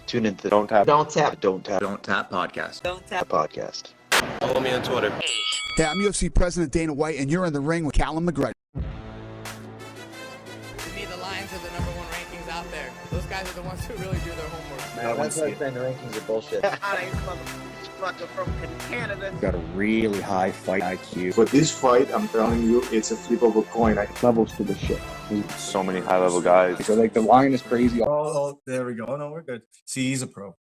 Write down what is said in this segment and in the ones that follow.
Tune into the Donttap podcast. podcast. Follow me on Twitter. Hey, I'm UFC President Dana White, and you're in the ring with Calumn McGregor. To me, the Lions are the number one rankings out there. Those guys are the ones who really do their homework. Man, that's why I'm saying the rankings are bullshit. From Canada. Got a really high fight IQ. But this fight, I'm telling you, it's a flip of a coin. Levels to the shit. So many high-level guys. So, like, the line is crazy. Oh, there we go. Oh, no, we're good. See, he's a pro.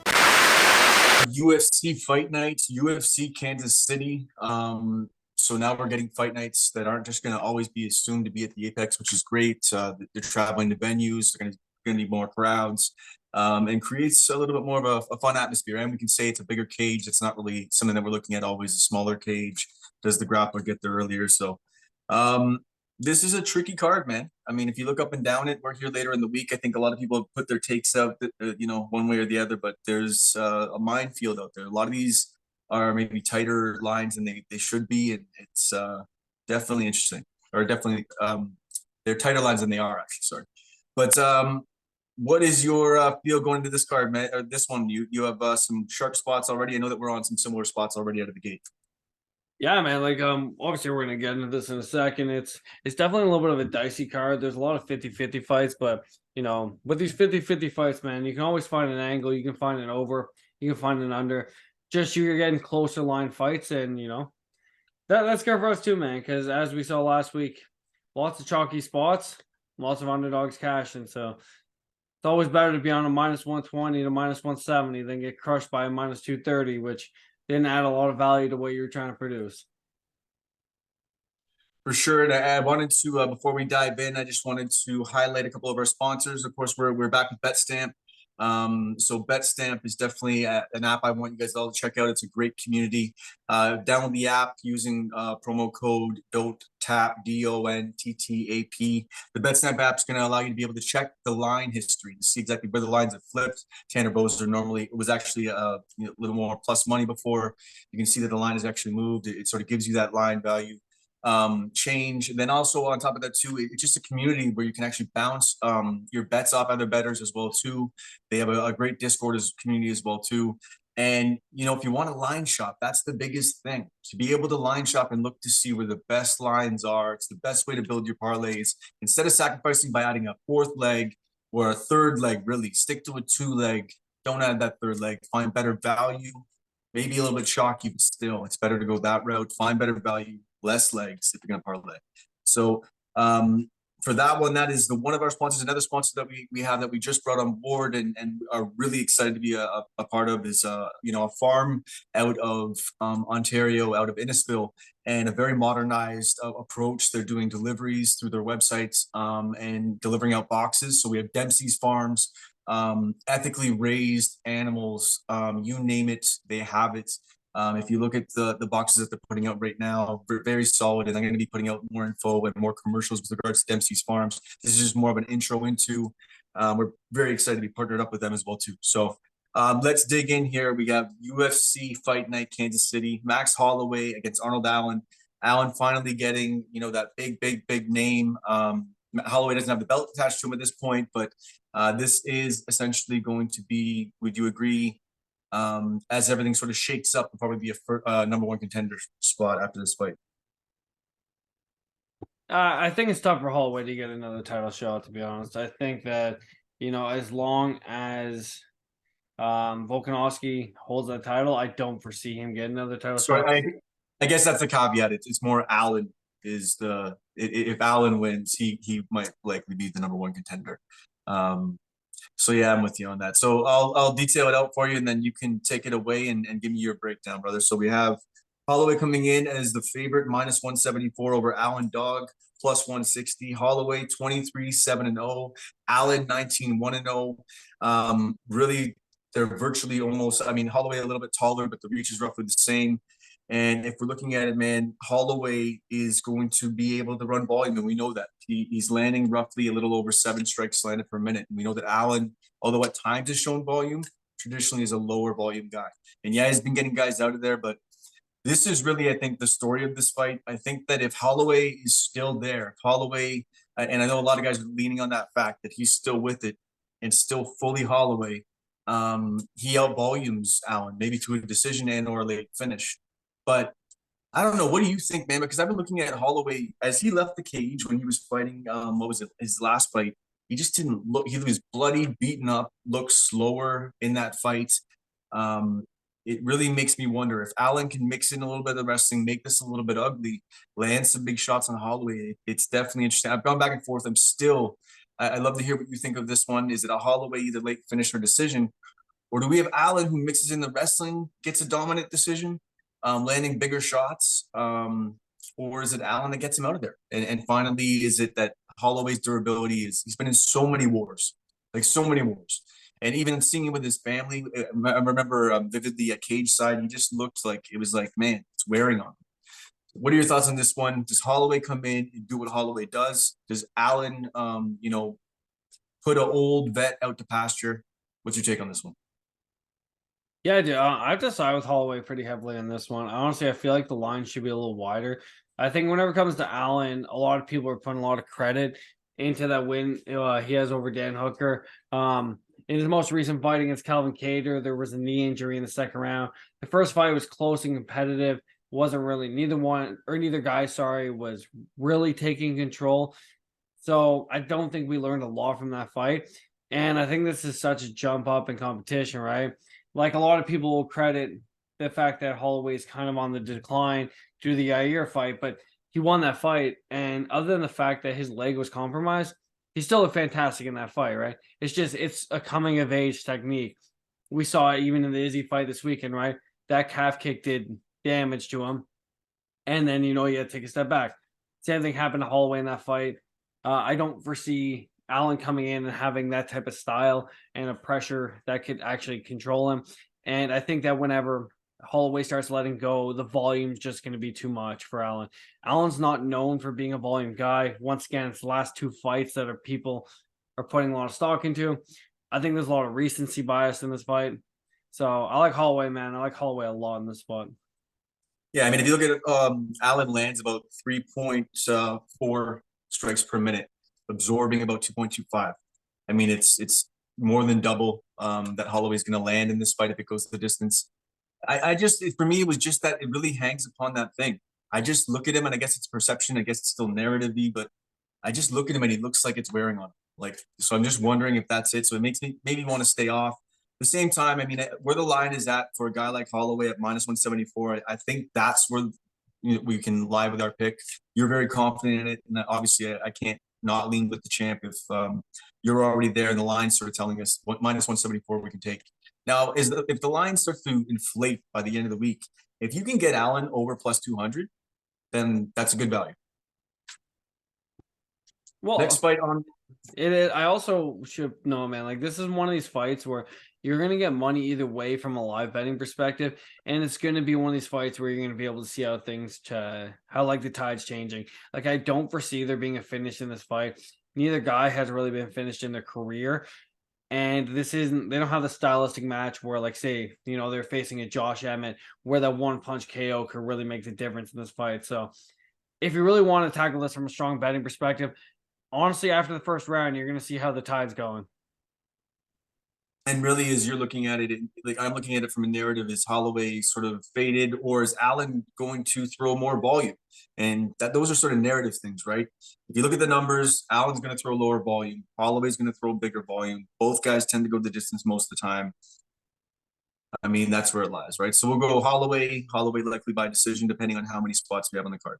UFC fight nights, UFC Kansas City. So now we're getting fight nights that aren't just going to always be assumed to be at the Apex, which is great. They're traveling to venues. They're going to be more crowds. And creates a little bit more of a fun atmosphere. And we can say it's a bigger cage. It's not really something that we're looking at always, a smaller cage. Does the grappler get there earlier? So this is a tricky card, man. I mean, if you look up and down it, we're here later in the week. I think a lot of people have put their takes out, one way or the other, but there's a minefield out there. A lot of these are maybe tighter lines than they should be. And it's definitely interesting, or definitely they're tighter lines than they are, actually. Sorry. But what is your feel going into this card, man? Or this one, you have some sharp spots already. I know that we're on some similar spots already out of the gate. Yeah, man. Like, obviously we're gonna get into this in a second. It's definitely a little bit of a dicey card. There's a lot of 50-50 fights, but with these 50-50 fights, man, you can always find an angle. You can find an over. You can find an under. Just you're getting closer line fights, and that's good for us too, man. Because as we saw last week, lots of chalky spots, lots of underdogs cashing. So it's always better to be on a minus 120 to minus 170 than get crushed by a minus 230, which didn't add a lot of value to what you were trying to produce. For sure. And I wanted to, before we dive in, I just wanted to highlight a couple of our sponsors. Of course, we're back with BetStamp. So BetStamp is definitely an app I want you guys all to check out. It's a great community. Download the app using promo code Donttap, DONTTAP. The BetStamp app is going to allow you to be able to check the line history to see exactly where the lines have flipped. Tanner Boser normally, it was actually a little more plus money before. You can see that the line has actually moved. It sort of gives you that line value change. And then also on top of that too, it's just a community where you can actually bounce your bets off other bettors as well too. They have a great Discord community as well too. And if you want to line shop, that's the biggest thing, to be able to line shop and look to see where the best lines are. It's the best way to build your parlays. Instead of sacrificing by adding a fourth leg or a third leg, really stick to a 2-leg. Don't add that third leg. Find better value, maybe a little bit shocky, but still it's better to go that route. Find better value, less legs if you're going to parlay. So for that one, that is one of our sponsors. Another sponsor that we have that we just brought on board and are really excited to be a part of is a farm out of Ontario, out of Innisfil, and a very modernized approach. They're doing deliveries through their websites and delivering out boxes. So we have Dempsey's Farms, ethically raised animals, you name it, they have it. If you look at the boxes that they're putting out right now, very solid, and I'm going to be putting out more info and more commercials with regards to Dempsey's Farms. This is just more of an intro into. We're very excited to be partnered up with them as well too. So let's dig in here. We have UFC Fight Night Kansas City. Max Holloway against Arnold Allen. Allen finally getting that big name. Holloway doesn't have the belt attached to him at this point, but this is essentially going to be. Would you agree? As everything sort of shakes up, will probably be a number one contender spot after this fight. I think it's tough for Holloway to get another title shot, to be honest. I think that, as long as Volkanovski holds that title, I don't foresee him getting another title shot. I guess that's the caveat. It's more Allen is if Allen wins, he might likely be the number one contender. So yeah, I'm with you on that. So I'll detail it out for you, and then you can take it away and give me your breakdown, brother. So we have Holloway coming in as the favorite, minus 174 over Allen Dog, plus 160. Holloway 23-7-0, Allen 19-1-0. Really, they're virtually almost. I mean, Holloway a little bit taller, but the reach is roughly the same. And if we're looking at it, man, Holloway is going to be able to run volume, and we know that. He's landing roughly a little over 7 strikes landed per minute. And we know that Allen, although at times has shown volume, traditionally is a lower volume guy. And yeah, he's been getting guys out of there, but this is really, I think, the story of this fight. I think that if Holloway is still there, if Holloway, and I know a lot of guys are leaning on that fact that he's still with it, and still fully Holloway, he outvolumes Allen, maybe to a decision and or a late finish. But I don't know. What do you think, man? Because I've been looking at Holloway as he left the cage when he was fighting. What was it? His last fight. He just didn't look. He was bloody, beaten up, looked slower in that fight. It really makes me wonder if Allen can mix in a little bit of the wrestling, make this a little bit ugly, land some big shots on Holloway. It's definitely interesting. I've gone back and forth. I love to hear what you think of this one. Is it a Holloway either late finish or decision? Or do we have Allen who mixes in the wrestling, gets a dominant decision, landing bigger shots? Or is it Allen that gets him out of there? And finally, is it that Holloway's durability he's been in so many wars, like so many wars. And even seeing him with his family, I remember vividly at cage side, he just looked like, it was like, man, it's wearing on him. What are your thoughts on this one? Does Holloway come in and do what Holloway does? Does Allen, put an old vet out to pasture? What's your take on this one? Yeah, dude, I've decided with Holloway pretty heavily on this one. Honestly, I feel like the line should be a little wider. I think whenever it comes to Allen, a lot of people are putting a lot of credit into that win he has over Dan Hooker. In his most recent fight against Calvin Kattar, there was a knee injury in the second round. The first fight was close and competitive. Wasn't really neither guy was really taking control. So I don't think we learned a lot from that fight. And I think this is such a jump up in competition, right? Like a lot of people will credit the fact that Holloway is kind of on the decline due to the Yair fight, but he won that fight. And other than the fact that his leg was compromised, he still looked fantastic in that fight, right? It's a coming of age technique. We saw it even in the Izzy fight this weekend, right? That calf kick did damage to him. And then, you had to take a step back. Same thing happened to Holloway in that fight. I don't foresee Allen coming in and having that type of style and a pressure that could actually control him. And I think that whenever Holloway starts letting go, the volume's just going to be too much for Allen. Allen's not known for being a volume guy. Once again, it's the last two fights that people are putting a lot of stock into. I think there's a lot of recency bias in this fight. So I like Holloway, man. I like Holloway a lot in this spot. Yeah, I mean, if you look at Allen lands about 3.4 strikes per minute, absorbing about 2.25. I mean, it's more than double that Holloway's going to land in this fight if it goes the distance. For me, it was just that it really hangs upon that thing. I just look at him, and I guess it's perception. I guess it's still narrative-y, but I just look at him, and he looks like it's wearing on him. So I'm just wondering if that's it. So it makes me maybe want to stay off. At the same time, I mean, where the line is at for a guy like Holloway at -174, I think that's where we can lie with our pick. You're very confident in it, and obviously I can't not lean with the champ if you're already there and the line sort of telling us what -174 we can take. Now, if the line starts to inflate by the end of the week, if you can get Allen over +200, then that's a good value. Well, next fight on it. I also should know, man. Like this is one of these fights where you're gonna get money either way from a live betting perspective, and it's gonna be one of these fights where you're gonna be able to see how the tide's changing. Like I don't foresee there being a finish in this fight. Neither guy has really been finished in their career. And they don't have the stylistic match where, like, say, they're facing a Josh Emmett where that one punch KO could really make the difference in this fight. So if you really want to tackle this from a strong betting perspective, honestly, after the first round, you're going to see how the tide's going. And really, as you're looking at it, like I'm looking at it from a narrative, is Holloway sort of faded, or is Allen going to throw more volume? And those are sort of narrative things, right? If you look at the numbers, Allen's going to throw lower volume. Holloway's going to throw bigger volume. Both guys tend to go the distance most of the time. I mean, that's where it lies, right? So we'll go Holloway likely by decision, depending on how many spots we have on the card.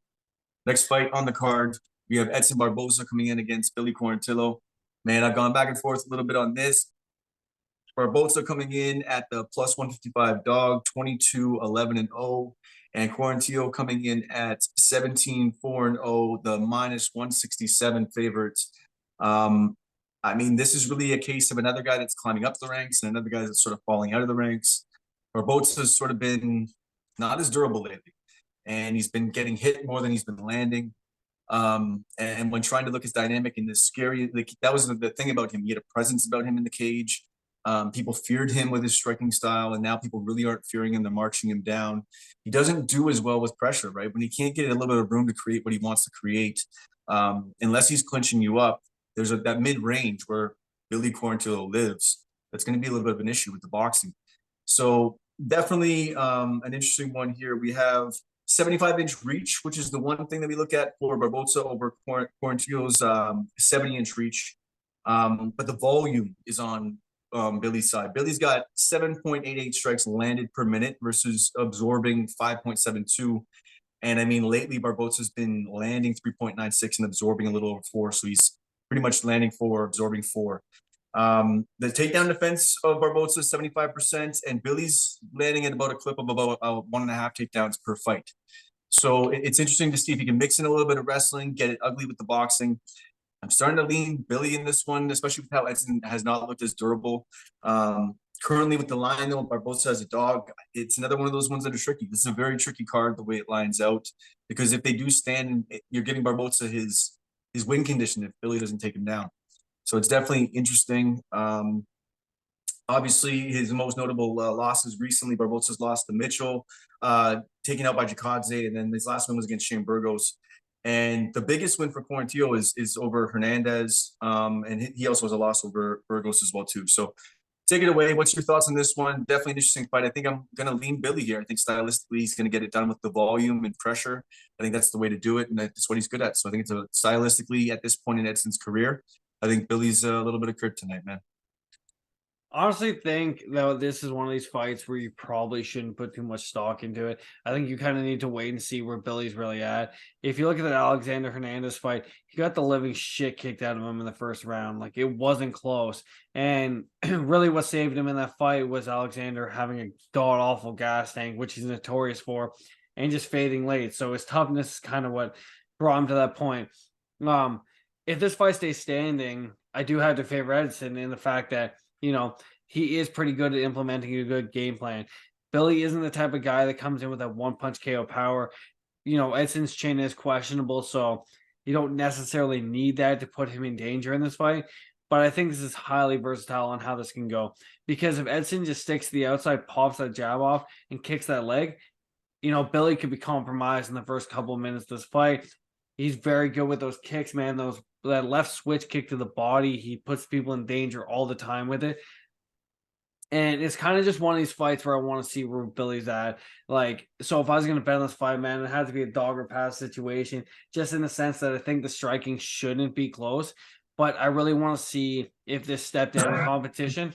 Next fight on the card, we have Edson Barboza coming in against Billy Quarantillo. Man, I've gone back and forth a little bit on this. Barboza coming in at the +155 dog, 22-11-0, and Quarantillo coming in at 17-4-0, the -167 favorites. I mean, this is really a case of another guy that's climbing up the ranks and another guy that's sort of falling out of the ranks. Barboza's sort of been not as durable lately, and he's been getting hit more than he's been landing. And when trying to look as dynamic and as scary, like that was the thing about him. He had a presence about him in the cage. People feared him with his striking style, and now people really aren't fearing him. They're marching him down. He doesn't do as well with pressure, right? When he can't get a little bit of room to create what he wants to create, unless he's clinching you up, there's that mid-range where Billy Quarantillo lives, that's going to be a little bit of an issue with the boxing. So definitely an interesting one here. We have 75-inch reach, which is the one thing that we look at for Barboza over Quarantillo's 70-inch reach. But the volume is on Billy's side. Billy's got 7.88 strikes landed per minute versus absorbing 5.72. And I mean, lately Barboza's been landing 3.96 and absorbing a little over 4. So he's pretty much landing 4, absorbing 4. The takedown defense of Barboza is 75%, and Billy's landing at about a clip of about 1.5 takedowns per fight. So it's interesting to see if he can mix in a little bit of wrestling, get it ugly with the boxing. I'm starting to lean Billy in this one, especially with how Edson has not looked as durable. Currently with the line, though, Barboza has a dog. It's another one of those ones that are tricky. This is a very tricky card the way it lines out, because if they do stand, you're giving Barboza his win condition if Billy doesn't take him down. So it's definitely interesting. Obviously, his most notable losses recently, Barboza's lost to Mitchell, taken out by Jacadze, and then his last win was against Shane Burgos. And the biggest win for Quarantillo is over Hernandez, and he also has a loss over Burgos as well too. So take it away. What's your thoughts on this one? Definitely an interesting fight. I think I'm going to lean Billy here. I think stylistically he's going to get it done with the volume and pressure. I think that's the way to do it, and that's what he's good at. So I think it's stylistically at this point in Edson's career, I think Billy's a little bit of kryptonite, man. Honestly, think that this is one of these fights where you probably shouldn't put too much stock into it. I think you kind of need to wait and see where Billy's really at. If you look at that Alexander Hernandez fight, he got the living shit kicked out of him in the first round. Like, it wasn't close. And really what saved him in that fight was Alexander having a god-awful gas tank, which he's notorious for, and just fading late. So his toughness is kind of what brought him to that point. If this fight stays standing, I do have to favor Edson in the fact that, you know, he is pretty good at implementing a good game plan. Billy isn't the type of guy that comes in with that one-punch KO power. You know, Edson's chin is questionable, so you don't necessarily need that to put him in danger in this fight. But I think this is highly versatile on how this can go. Because if Edson just sticks to the outside, pops that jab off, and kicks that leg, you know, Billy could be compromised in the first couple of minutes of this fight. He's very good with those kicks, man. That left switch kick to the body, he puts people in danger all the time with it. And it's kind of just one of these fights where I want to see where Billy's at. Like, so if I was going to bet on this fight, man, it had to be a dog or pass situation, just in the sense that I think the striking shouldn't be close. But I really want to see if this step down in competition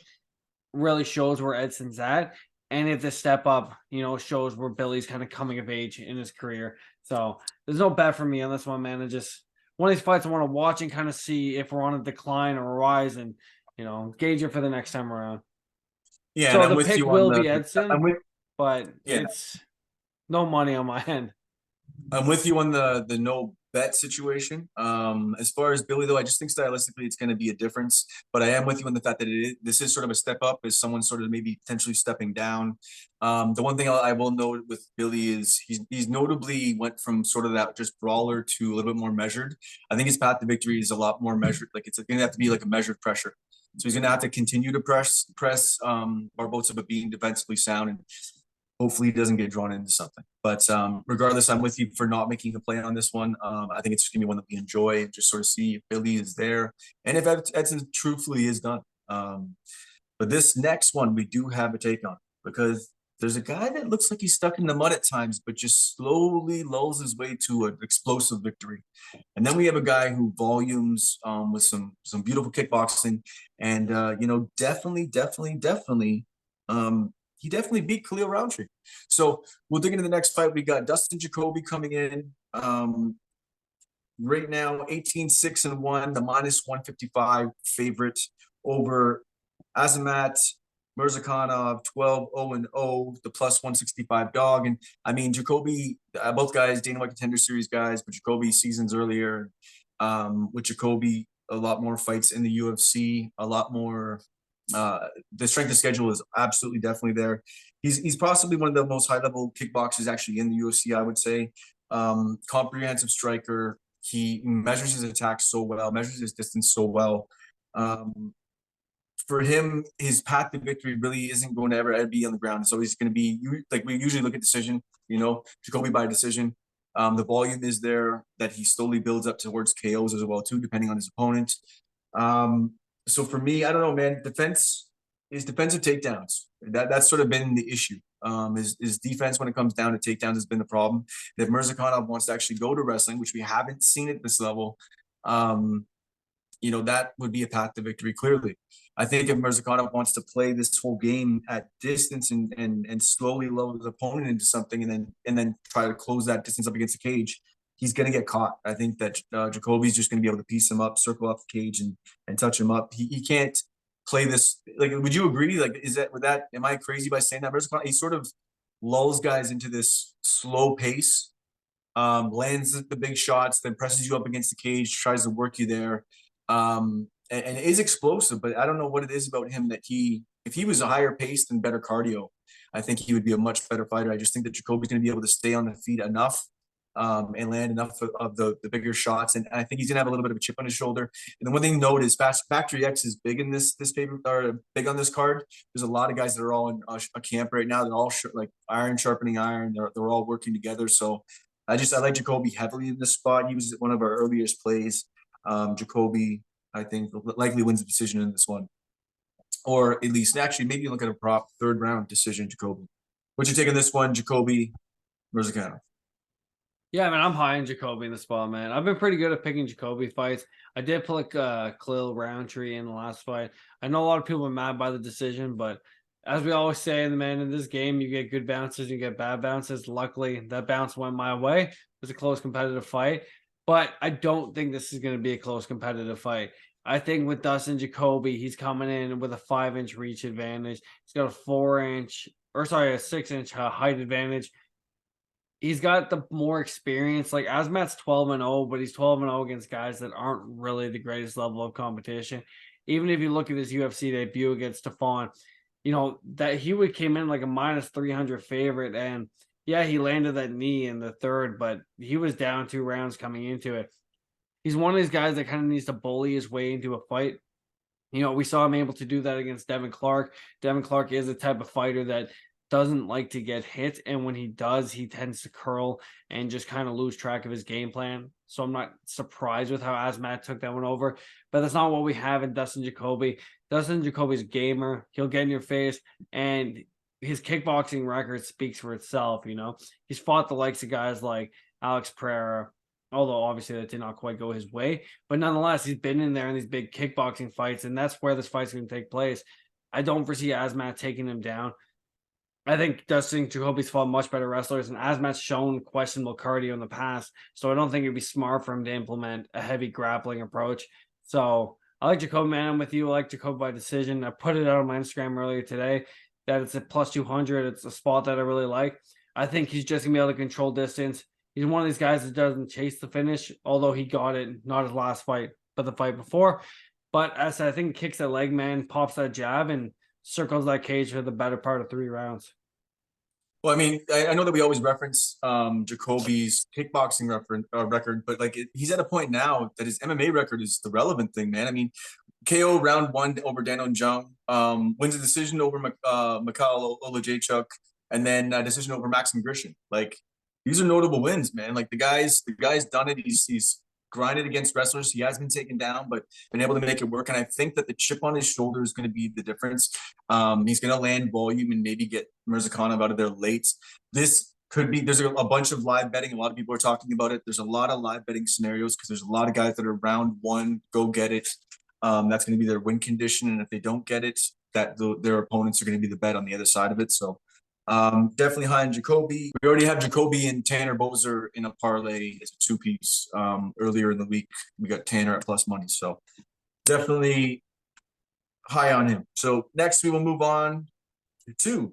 really shows where Edson's at. And if this step up, you know, shows where Billy's kind of coming of age in his career. So there's no bet for me on this one, man. It just one of these fights I want to watch and kind of see if we're on a decline or a rise, and, you know, gauge it for the next time around. Yeah, so and the pick will be Edson, but yeah, it's no money on my end. I'm with you on the no bet situation. As far as Billy, though, I just think stylistically it's going to be a difference. But I am with you on the fact that this is sort of a step up, as someone sort of maybe potentially stepping down. The one thing I will note with Billy is he's notably went from sort of that just brawler to a little bit more measured. I think his path to victory is a lot more measured. Like, it's going to have to be like a measured pressure. So he's going to have to continue to press Barboza, but being defensively sound, and hopefully he doesn't get drawn into something. But regardless, I'm with you for not making a play on this one. I think it's going to be one that we enjoy, and just sort of see if Billy is there and if Edson truthfully is done. But this next one we do have a take on, because there's a guy that looks like he's stuck in the mud at times, but just slowly lulls his way to an explosive victory. And then we have a guy who volumes with some beautiful kickboxing, and you know, definitely he definitely beat Khalil Roundtree. So we'll dig into the next fight. We got Dustin Jacoby coming in right now, 18-6-1, the -155 favorite over Azamat Mirzakhanov, 12-0-0, the +165 dog. And I mean, Jacoby, both guys, Dana White Contender Series guys, but Jacoby seasons earlier. With Jacoby, a lot more fights in the UFC, a lot more. The strength of schedule is absolutely definitely there. He's possibly one of the most high-level kickboxers actually in the UFC, I would say. Comprehensive striker. He measures his attacks so well, measures his distance so well. For him, his path to victory really isn't going to ever be on the ground. So he's going to be, like, we usually look at decision, you know, Jacoby by decision. The volume is there that he slowly builds up towards KOs as well too, depending on his opponent. So for me, I don't know, man. Defensive takedowns. That's sort of been the issue. Is defense when it comes down to takedowns has been the problem. And if Mirzakhanov wants to actually go to wrestling, which we haven't seen at this level, that would be a path to victory, clearly. I think if Mirzakhanov wants to play this whole game at distance and slowly lower his opponent into something and then try to close that distance up against the cage, he's going to get caught. I think that Jacoby's just going to be able to piece him up, circle off the cage and touch him up. He can't play this. Like, would you agree? Like, am I crazy by saying that? Mirzakhanov, he sort of lulls guys into this slow pace, lands the big shots, then presses you up against the cage, tries to work you there. And is explosive, but I don't know what it is about him that if he was a higher pace and better cardio, I think he would be a much better fighter. I just think that Jacoby's going to be able to stay on the feet enough and land enough of the bigger shots. And I think he's going to have a little bit of a chip on his shoulder. And the one thing to note is Factory X is big in this paper, or big on this card. There's a lot of guys that are all in a camp right now. They're all like iron sharpening iron. They're all working together. So I like Jacoby heavily in this spot. He was one of our earliest plays. Jacoby, I think, likely wins the decision in this one, or at least actually maybe look at a prop 3rd round decision. Jacoby, what you taking this one? Jacoby, Mirzakhanov. Yeah, man, I'm high in Jacoby in the spot, man. I've been pretty good at picking Jacoby fights. I did pick Khalil Roundtree in the last fight. I know a lot of people are mad by the decision, but as we always say, in this game, you get good bounces, you get bad bounces. Luckily, that bounce went my way. It was a close competitive fight. But I don't think this is going to be a close competitive fight. I think with Dustin Jacoby, he's coming in with a 5-inch reach advantage. He's got a 6-inch height advantage. He's got the more experience. Like, Azmat's 12-0, but he's 12-0 against guys that aren't really the greatest level of competition. Even if you look at his UFC debut against Stephon, that he came in like a -300 favorite, and yeah, he landed that knee in the 3rd, but he was down 2 rounds coming into it. He's one of these guys that kind of needs to bully his way into a fight. We saw him able to do that against Devin Clark. Devin Clark is a type of fighter that doesn't like to get hit, and when he does, he tends to curl and just kind of lose track of his game plan. So I'm not surprised with how Azmat took that one over, but that's not what we have in Dustin Jacoby. Dustin Jacoby's a gamer. He'll get in your face, and his kickboxing record speaks for itself. He's fought the likes of guys like Alex Pereira, although obviously that did not quite go his way, but nonetheless, he's been in there in these big kickboxing fights, and that's where this fight's going to take place. I don't foresee Azmat taking him down. I think Dustin Jacoby's fought much better wrestlers, and Azmat's shown questionable cardio in the past, so I don't think it'd be smart for him to implement a heavy grappling approach. So I like Jacoby, man. I'm with you. I like Jacoby by decision. I put it out on my Instagram earlier today that it's at +200. It's a spot that I really like. I think he's just going to be able to control distance. He's one of these guys that doesn't chase the finish, although he got it, not his last fight, but the fight before. But as I said, I think he kicks that leg, man, pops that jab, and circles that cage for the better part of 3 rounds. Well, I mean, I know that we always reference Jacoby's kickboxing record, but he's at a point now that his MMA record is the relevant thing, man. I mean, KO round 1 over Daniel Jung, wins a decision over Mikhail Olajaychuk, and then a decision over Maxim Grishin. These are notable wins, man. The guy's done it. He's grinded against wrestlers. He has been taken down, but been able to make it work. And I think that the chip on his shoulder is going to be the difference. He's going to land volume and maybe get Mirzakhanov out of there late. This could be, there's a bunch of live betting. A lot of people are talking about it. There's a lot of live betting scenarios because there's a lot of guys that are round 1, go get it. That's going to be their win condition. And if they don't get it, their opponents are going to be the bet on the other side of it. So definitely high in Jacoby. We already have Jacoby and Tanner Boser in a parlay as a 2-piece. Earlier in the week, we got Tanner at plus money. So definitely high on him. So next we will move on to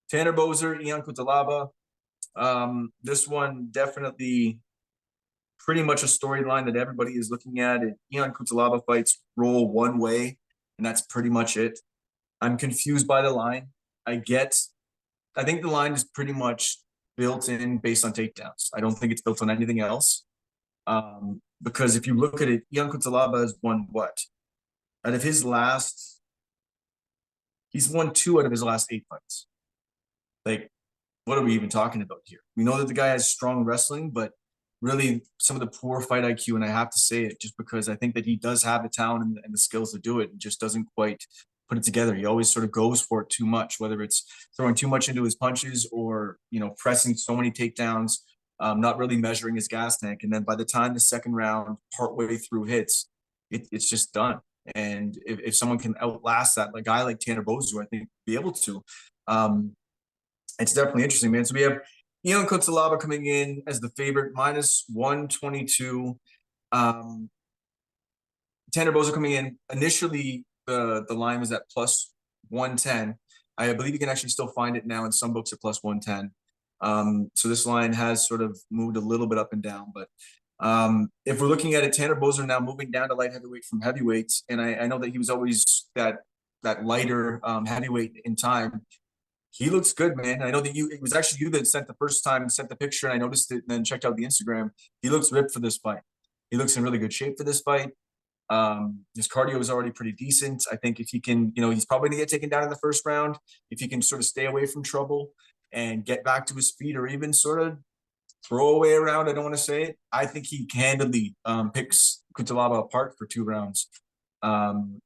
Tanner Boser, Ian Cutelaba. This one definitely pretty much a storyline that everybody is looking at. Ian Cutelaba fights roll one way, and that's pretty much it. I'm confused by the line. I think the line is pretty much built in based on takedowns. I don't think it's built on anything else. Because if you look at it, Ian Cutelaba has won what? He's won 2 out of his last 8 fights. What are we even talking about here? We know that the guy has strong wrestling, but really some of the poor fight IQ, and I have to say it just because I think that he does have the talent and the skills to do it, and just doesn't quite put it together. He always sort of goes for it too much, whether it's throwing too much into his punches or, you know, pressing so many takedowns, not really measuring his gas tank. And then by the time the second round, partway through hits, it's just done. And if someone can outlast that, like a guy like Tanner Boser, I think be able to. It's definitely interesting, man. So we have Ion Cutelaba coming in as the favorite, minus 122. Tanner Boser coming in. Initially, the line was at plus 110. I believe you can actually still find it now in some books at plus 110. So this line has sort of moved a little bit up and down. But if we're looking at it, Tanner Boser now moving down to light heavyweight from heavyweight. And I know that he was always that lighter heavyweight in time. He looks good, man. I know that it was actually you that sent the picture, and I noticed it and then checked out the Instagram. He looks ripped for this fight. He looks in really good shape for this fight. His cardio is already pretty decent. I think if he can, you know, he's probably gonna get taken down in the first round. If he can sort of stay away from trouble and get back to his feet, or even sort of throw away around, I don't want to say it, I think he handily picks Cutelaba apart for 2 rounds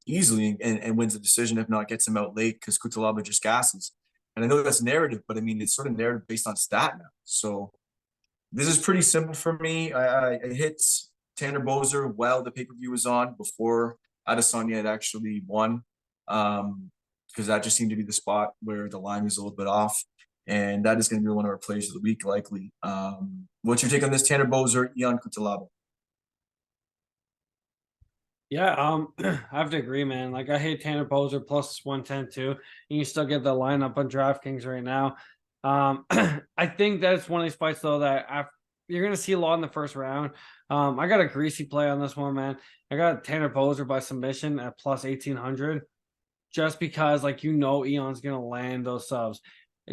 easily and wins the decision. If not, gets him out late because Cutelaba just gasses. And I know that's narrative, but I mean, it's sort of narrative based on stat now. So this is pretty simple for me. I hit Tanner Boser while the pay-per-view was on, before Adesanya had actually won, because that just seemed to be the spot where the line was a little bit off. And that is going to be one of our plays of the week, likely. What's your take on this, Tanner Boser, Ion Cutelaba? Yeah, I have to agree, man. Like, I hate Tanner Boser plus 110 too. And you still get the lineup on DraftKings right now. I think that's one of these fights though that you're gonna see a lot in the first round. I got a greasy play on this one, man. I got Tanner Boser by submission at plus 1800, just because, like, you know, Eon's gonna land those subs.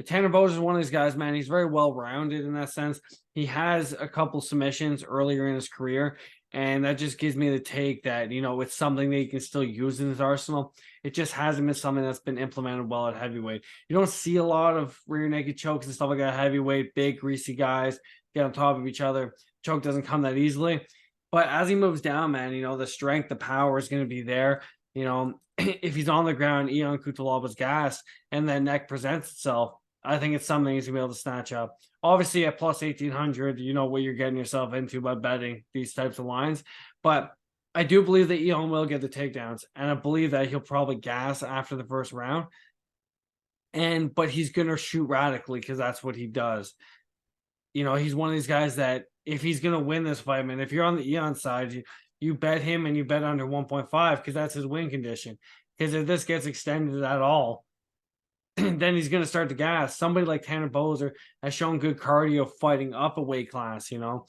Tanner Boser is one of these guys, man. He's very well rounded in that sense. He has a couple submissions earlier in his career, and that just gives me the take that, you know, it's something that he can still use in his arsenal. It just hasn't been something that's been implemented well at heavyweight. You don't see a lot of rear naked chokes and stuff like that. Heavyweight, big, greasy guys get on top of each other. Choke doesn't come that easily. But as he moves down, man, you know, the strength, the power is going to be there. You know, if he's on the ground, Ion Cutelaba's gas, and that neck presents itself, I think it's something he's going to be able to snatch up. Obviously, at plus 1800, you know what you're getting yourself into by betting these types of lines. But I do believe that Ion will get the takedowns, and I believe that he'll probably gas after the first round. But he's going to shoot radically because that's what he does. You know, he's one of these guys that if he's going to win this fight, man, if you're on the Ion side, you bet him and you bet under 1.5 because that's his win condition. Because if this gets extended at all, then he's going to start to gas. Somebody like Tanner Boser has shown good cardio fighting up a weight class, you know.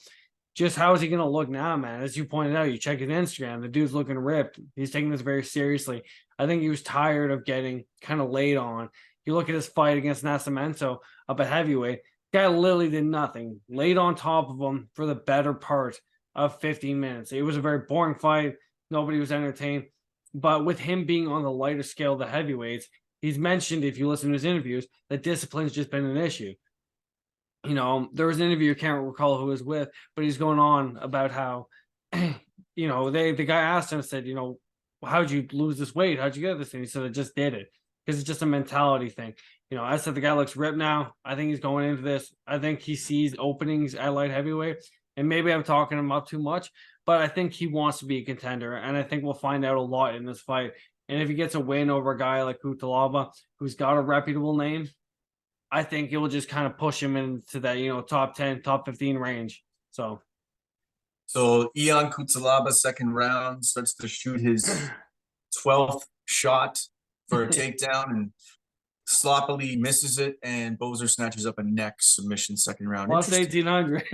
Just how is he going to look now, man? As you pointed out, you check his Instagram, the dude's looking ripped. He's taking this very seriously. I think he was tired of getting kind of laid on. You look at his fight against Nascimento up at heavyweight, guy literally did nothing. Laid on top of him for the better part of 15 minutes. It was a very boring fight. Nobody was entertained. But with him being on the lighter scale of the heavyweights, he's mentioned, if you listen to his interviews, that discipline's just been an issue. You know, there was an interview, I can't recall who it was with, but he's going on about how, you know, the guy asked him, said, you know, how'd you lose this weight? How'd you get this thing? He said, I just did it. Because it's just a mentality thing. You know, I said the guy looks ripped now. I think he's going into this. I think he sees openings at light heavyweight. And maybe I'm talking him up too much, but I think he wants to be a contender. And I think we'll find out a lot in this fight. And if he gets a win over a guy like Cutelaba, who's got a reputable name, I think it will just kind of push him into that, you know, top 10, top 15 range. So Ion Cutelaba, second round, starts to shoot his 12th shot for a takedown and sloppily misses it, and Boser snatches up a neck submission second round. Plus 1800.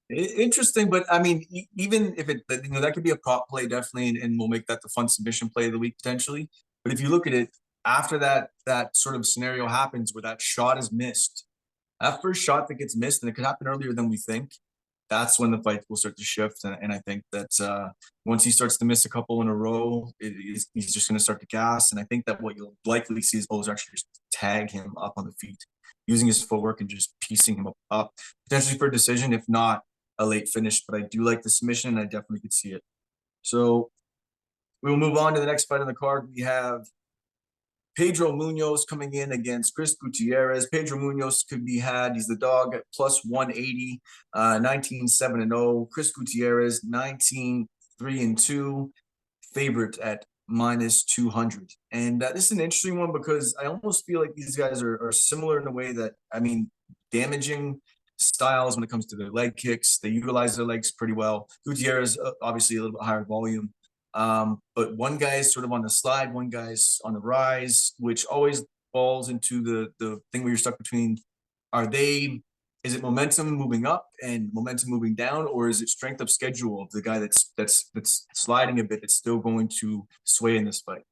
Interesting, but I mean, even if it, you know, that could be a prop play definitely, and we'll make that the fun submission play of the week potentially. But if you look at it, after that sort of scenario happens where that shot is missed, that first shot that gets missed, and it could happen earlier than we think, that's when the fight will start to shift. And I think that once he starts to miss a couple in a row, he's just going to start to gas. And I think that what you'll likely see is Boser actually just tag him up on the feet, using his footwork and just piecing him up potentially for a decision. If not, a late finish, but I do like the submission, and I definitely could see it. So we'll move on to the next fight on the card. We have Pedro Munoz coming in against Chris Gutierrez. Pedro Munoz could be had. He's the dog at plus 180, 19-7-0. Chris Gutierrez, 19-3-2, favorite at minus 200. And this is an interesting one because I almost feel like these guys are similar in a way that, I mean, damaging styles when it comes to their leg kicks. They utilize their legs pretty well. Gutierrez, obviously a little bit higher volume. But one guy's sort of on the slide, one guy's on the rise, which always falls into the thing where you're stuck between, is it momentum moving up and momentum moving down, or is it strength of schedule of the guy that's sliding a bit that's still going to sway in this fight?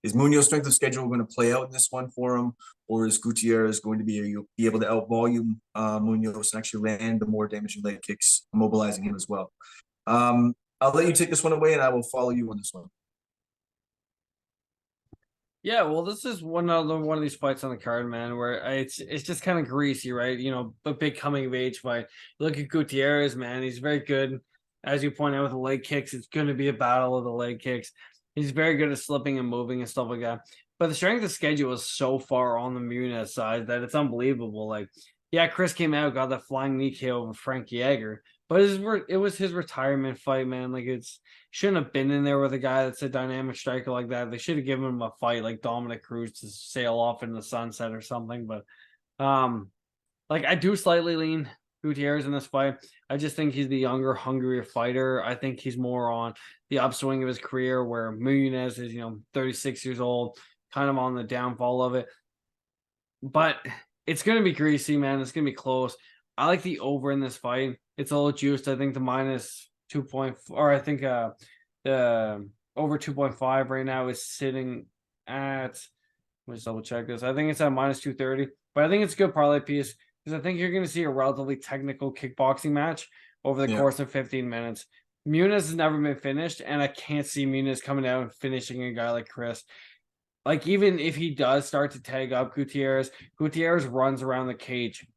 Is Munoz strength of schedule going to play out in this one for him, or is Gutierrez going to be able to out volume Munoz and actually land the more damaging leg kicks, immobilizing him as well? I'll let you take this one away, and I will follow you on this one. Yeah, well, this is one of these fights on the card, man, where it's just kind of greasy, right? You know, a big coming of age fight. Look at Gutierrez, man; he's very good, as you point out with the leg kicks. It's going to be a battle of the leg kicks. He's very good at slipping and moving and stuff like that. But the strength of schedule is so far on the Muniz side that it's unbelievable. Like, yeah, Chris came out, got that flying knee KO over Frank Yeager. But it was his retirement fight, man. Like, shouldn't have been in there with a guy that's a dynamic striker like that. They should have given him a fight like Dominic Cruz to sail off in the sunset or something. But like, I do slightly lean Gutierrez in this fight. I just think he's the younger, hungrier fighter. I think he's more on the upswing of his career, where Muniz is, 36 years old, kind of on the downfall of it. But it's gonna be greasy, man. It's gonna be close. I like the over in this fight. It's a little juiced. I think the minus 2.4, or I think the over 2.5 right now is sitting at, let's double check this. I think it's at minus 230, but I think it's a good parlay piece because I think you're going to see a relatively technical kickboxing match over the course of 15 minutes. Muniz has never been finished, and I can't see Muniz coming out and finishing a guy like Chris. Like, even if he does start to tag up Gutierrez runs around the cage.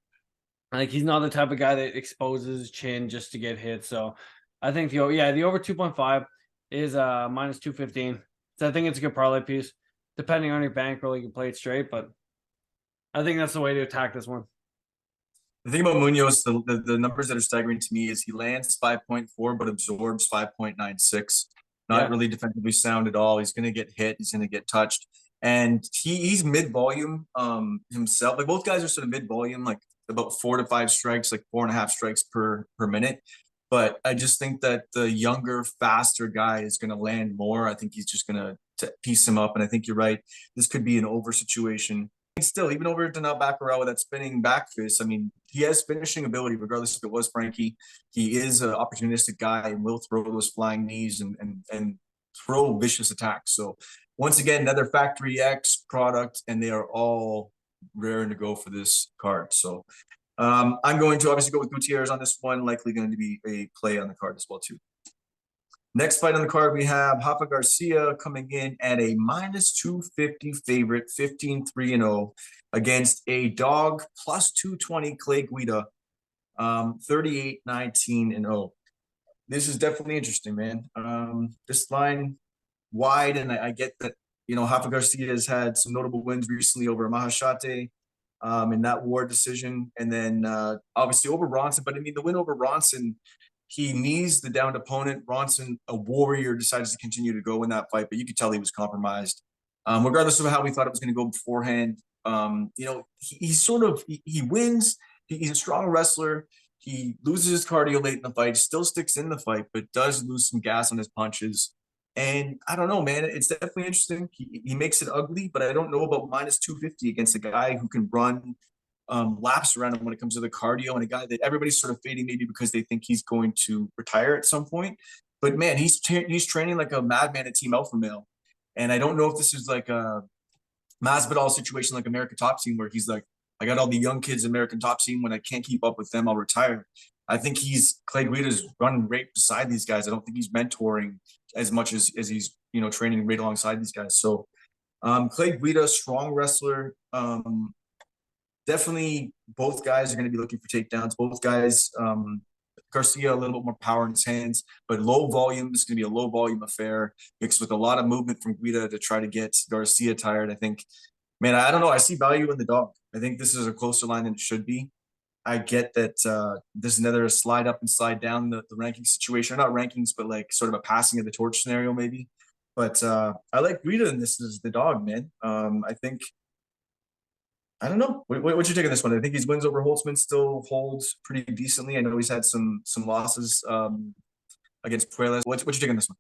Like, he's not the type of guy that exposes his chin just to get hit. So I think the over 2.5 is minus 215. So I think it's a good parlay piece. Depending on your bankroll, you can play it straight, but I think that's the way to attack this one. The thing about Munoz, the numbers that are staggering to me is he lands 5.4 but absorbs 5.96. Not really defensively sound at all. He's going to get hit. He's going to get touched. And he's mid-volume himself. Like, both guys are sort of mid-volume, like about 4 to 5 strikes, like 4.5 strikes per minute. But I just think that the younger, faster guy is going to land more. I think he's just going to piece him up. And I think you're right. This could be an over situation. Still, even over Donttap Baccarat with that spinning back fist, I mean, he has finishing ability, regardless if it was Frankie. He is an opportunistic guy and will throw those flying knees and throw vicious attacks. So once again, another Factory X product, and they are all raring to go for this card. So I'm going to obviously go with Gutierrez on this one, likely going to be a play on the card as well too. Next fight on the card, we have Rafa Garcia coming in at a minus 250 favorite, 15-3-0 against a dog plus 220 Clay Guida, 38-19-0. This is definitely interesting, man. This line wide, and I get that, Rafa Garcia has had some notable wins recently over Mahashate in that war decision, and then obviously over Ronson. But I mean, the win over Ronson, he knees the downed opponent. Ronson, a warrior, decides to continue to go in that fight, but you could tell he was compromised. Regardless of how we thought it was going to go beforehand, he wins. He's a strong wrestler. He loses his cardio late in the fight, still sticks in the fight, but does lose some gas on his punches. And I don't know, man. It's definitely interesting. He makes it ugly, but I don't know about minus 250 against a guy who can run laps around him when it comes to the cardio, and a guy that everybody's sort of fading maybe because they think he's going to retire at some point. But man, he's training like a madman at Team Alpha Male. And I don't know if this is like a Masvidal situation like American Top Team, where he's like, I got all the young kids in American Top Team. When I can't keep up with them, I'll retire. I think Clay Guida's running right beside these guys. I don't think he's mentoring as much as he's, training right alongside these guys. So Clay Guida, strong wrestler. Definitely both guys are going to be looking for takedowns. Both guys Garcia a little bit more power in his hands, but low volume. This is going to be a low volume affair mixed with a lot of movement from Guida to try to get Garcia tired. I think, man, I don't know. I see value in the dog. I think this is a closer line than it should be. I get that this is another slide up and slide down the ranking situation, not rankings, but like sort of a passing of the torch scenario maybe. But I like Guida in this as the dog, man. I think, I don't know. What you take of this one? I think his wins over Holtzman still holds pretty decently. I know he's had some losses against Puelas. What you take on this one?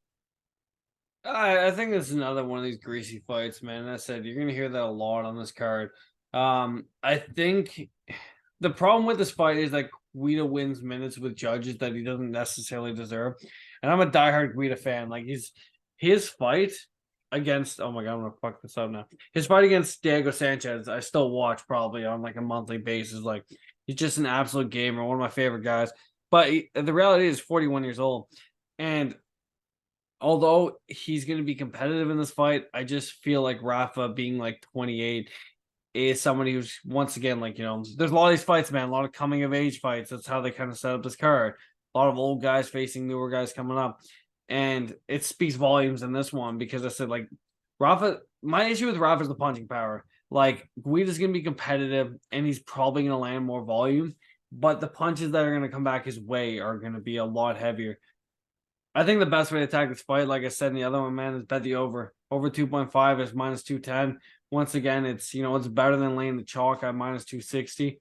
I think it's another one of these greasy fights, man. I said you're gonna hear that a lot on this card. I think the problem with this fight is that Guida wins minutes with judges that he doesn't necessarily deserve. And I'm a diehard Guida fan. Like his fight against, oh my god, I'm gonna fuck this up now. His fight against Diego Sanchez, I still watch probably on like a monthly basis. Like he's just an absolute gamer, one of my favorite guys. But the reality is 41 years old. And although he's going to be competitive in this fight, I just feel like Rafa being like 28 is somebody who's, once again, like, there's a lot of these fights, man, a lot of coming of age fights. That's how they kind of set up this card. A lot of old guys facing newer guys coming up. And it speaks volumes in this one because I said, like, Rafa, my issue with Rafa is the punching power. Like, Guida's going to be competitive and he's probably going to land more volume, but the punches that are going to come back his way are going to be a lot heavier. I think the best way to attack this fight, like I said in the other one, man, is bet the over. Over 2.5 is minus 210. Once again, it's it's better than laying the chalk at minus 260.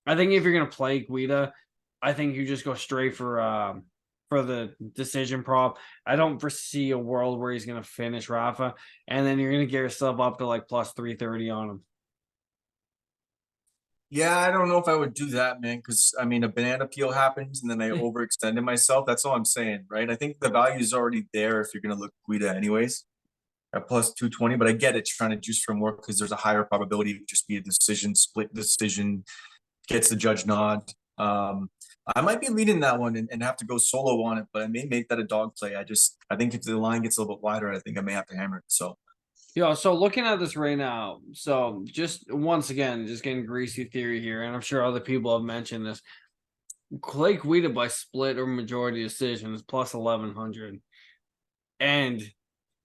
I think if you're gonna play Guida, I think you just go straight for the decision prop. I don't foresee a world where he's gonna finish Rafa, and then you're gonna get yourself up to like plus 330 on him. Yeah, I don't know if I would do that, man, because I mean, a banana peel happens and then I overextended myself. That's all I'm saying, right? I think the value is already there if you're going to look Guida anyways at plus 220, but I get it trying to juice from work because there's a higher probability of just be a decision, split decision, gets the judge nod. I might be leading that one and have to go solo on it, but I may make that a dog play. I think if the line gets a little bit wider, I think I may have to hammer it. So. Yeah, so looking at this right now, so just once again, just getting greasy theory here, and I'm sure other people have mentioned this. Clay Guida by split or majority decision is plus 1100. And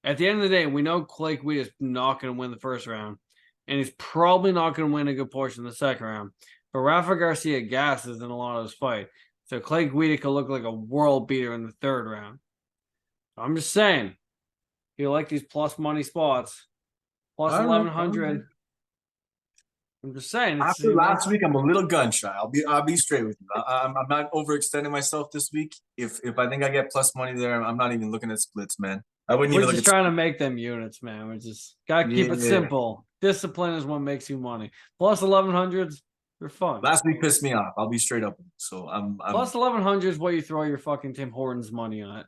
at the end of the day, we know Clay Guida is not going to win the first round, and he's probably not going to win a good portion of the second round. But Rafa Garcia gasses in a lot of this fight. So Clay Guida could look like a world beater in the third round. I'm just saying. You like these plus money spots, plus 1100. I'm just saying. After last week, I'm a little gun shy. I'll be straight with you. I'm not overextending myself this week. If I think I get plus money there, I'm not even looking at splits, man. I wouldn't even We're look just trying to make them units, man. We're just gotta keep it simple. Discipline is what makes you money. Plus 1100s, they're fun. Last week pissed me off. I'll be straight up. So I'm plus 1100 is what you throw your fucking Tim Hortons money on it.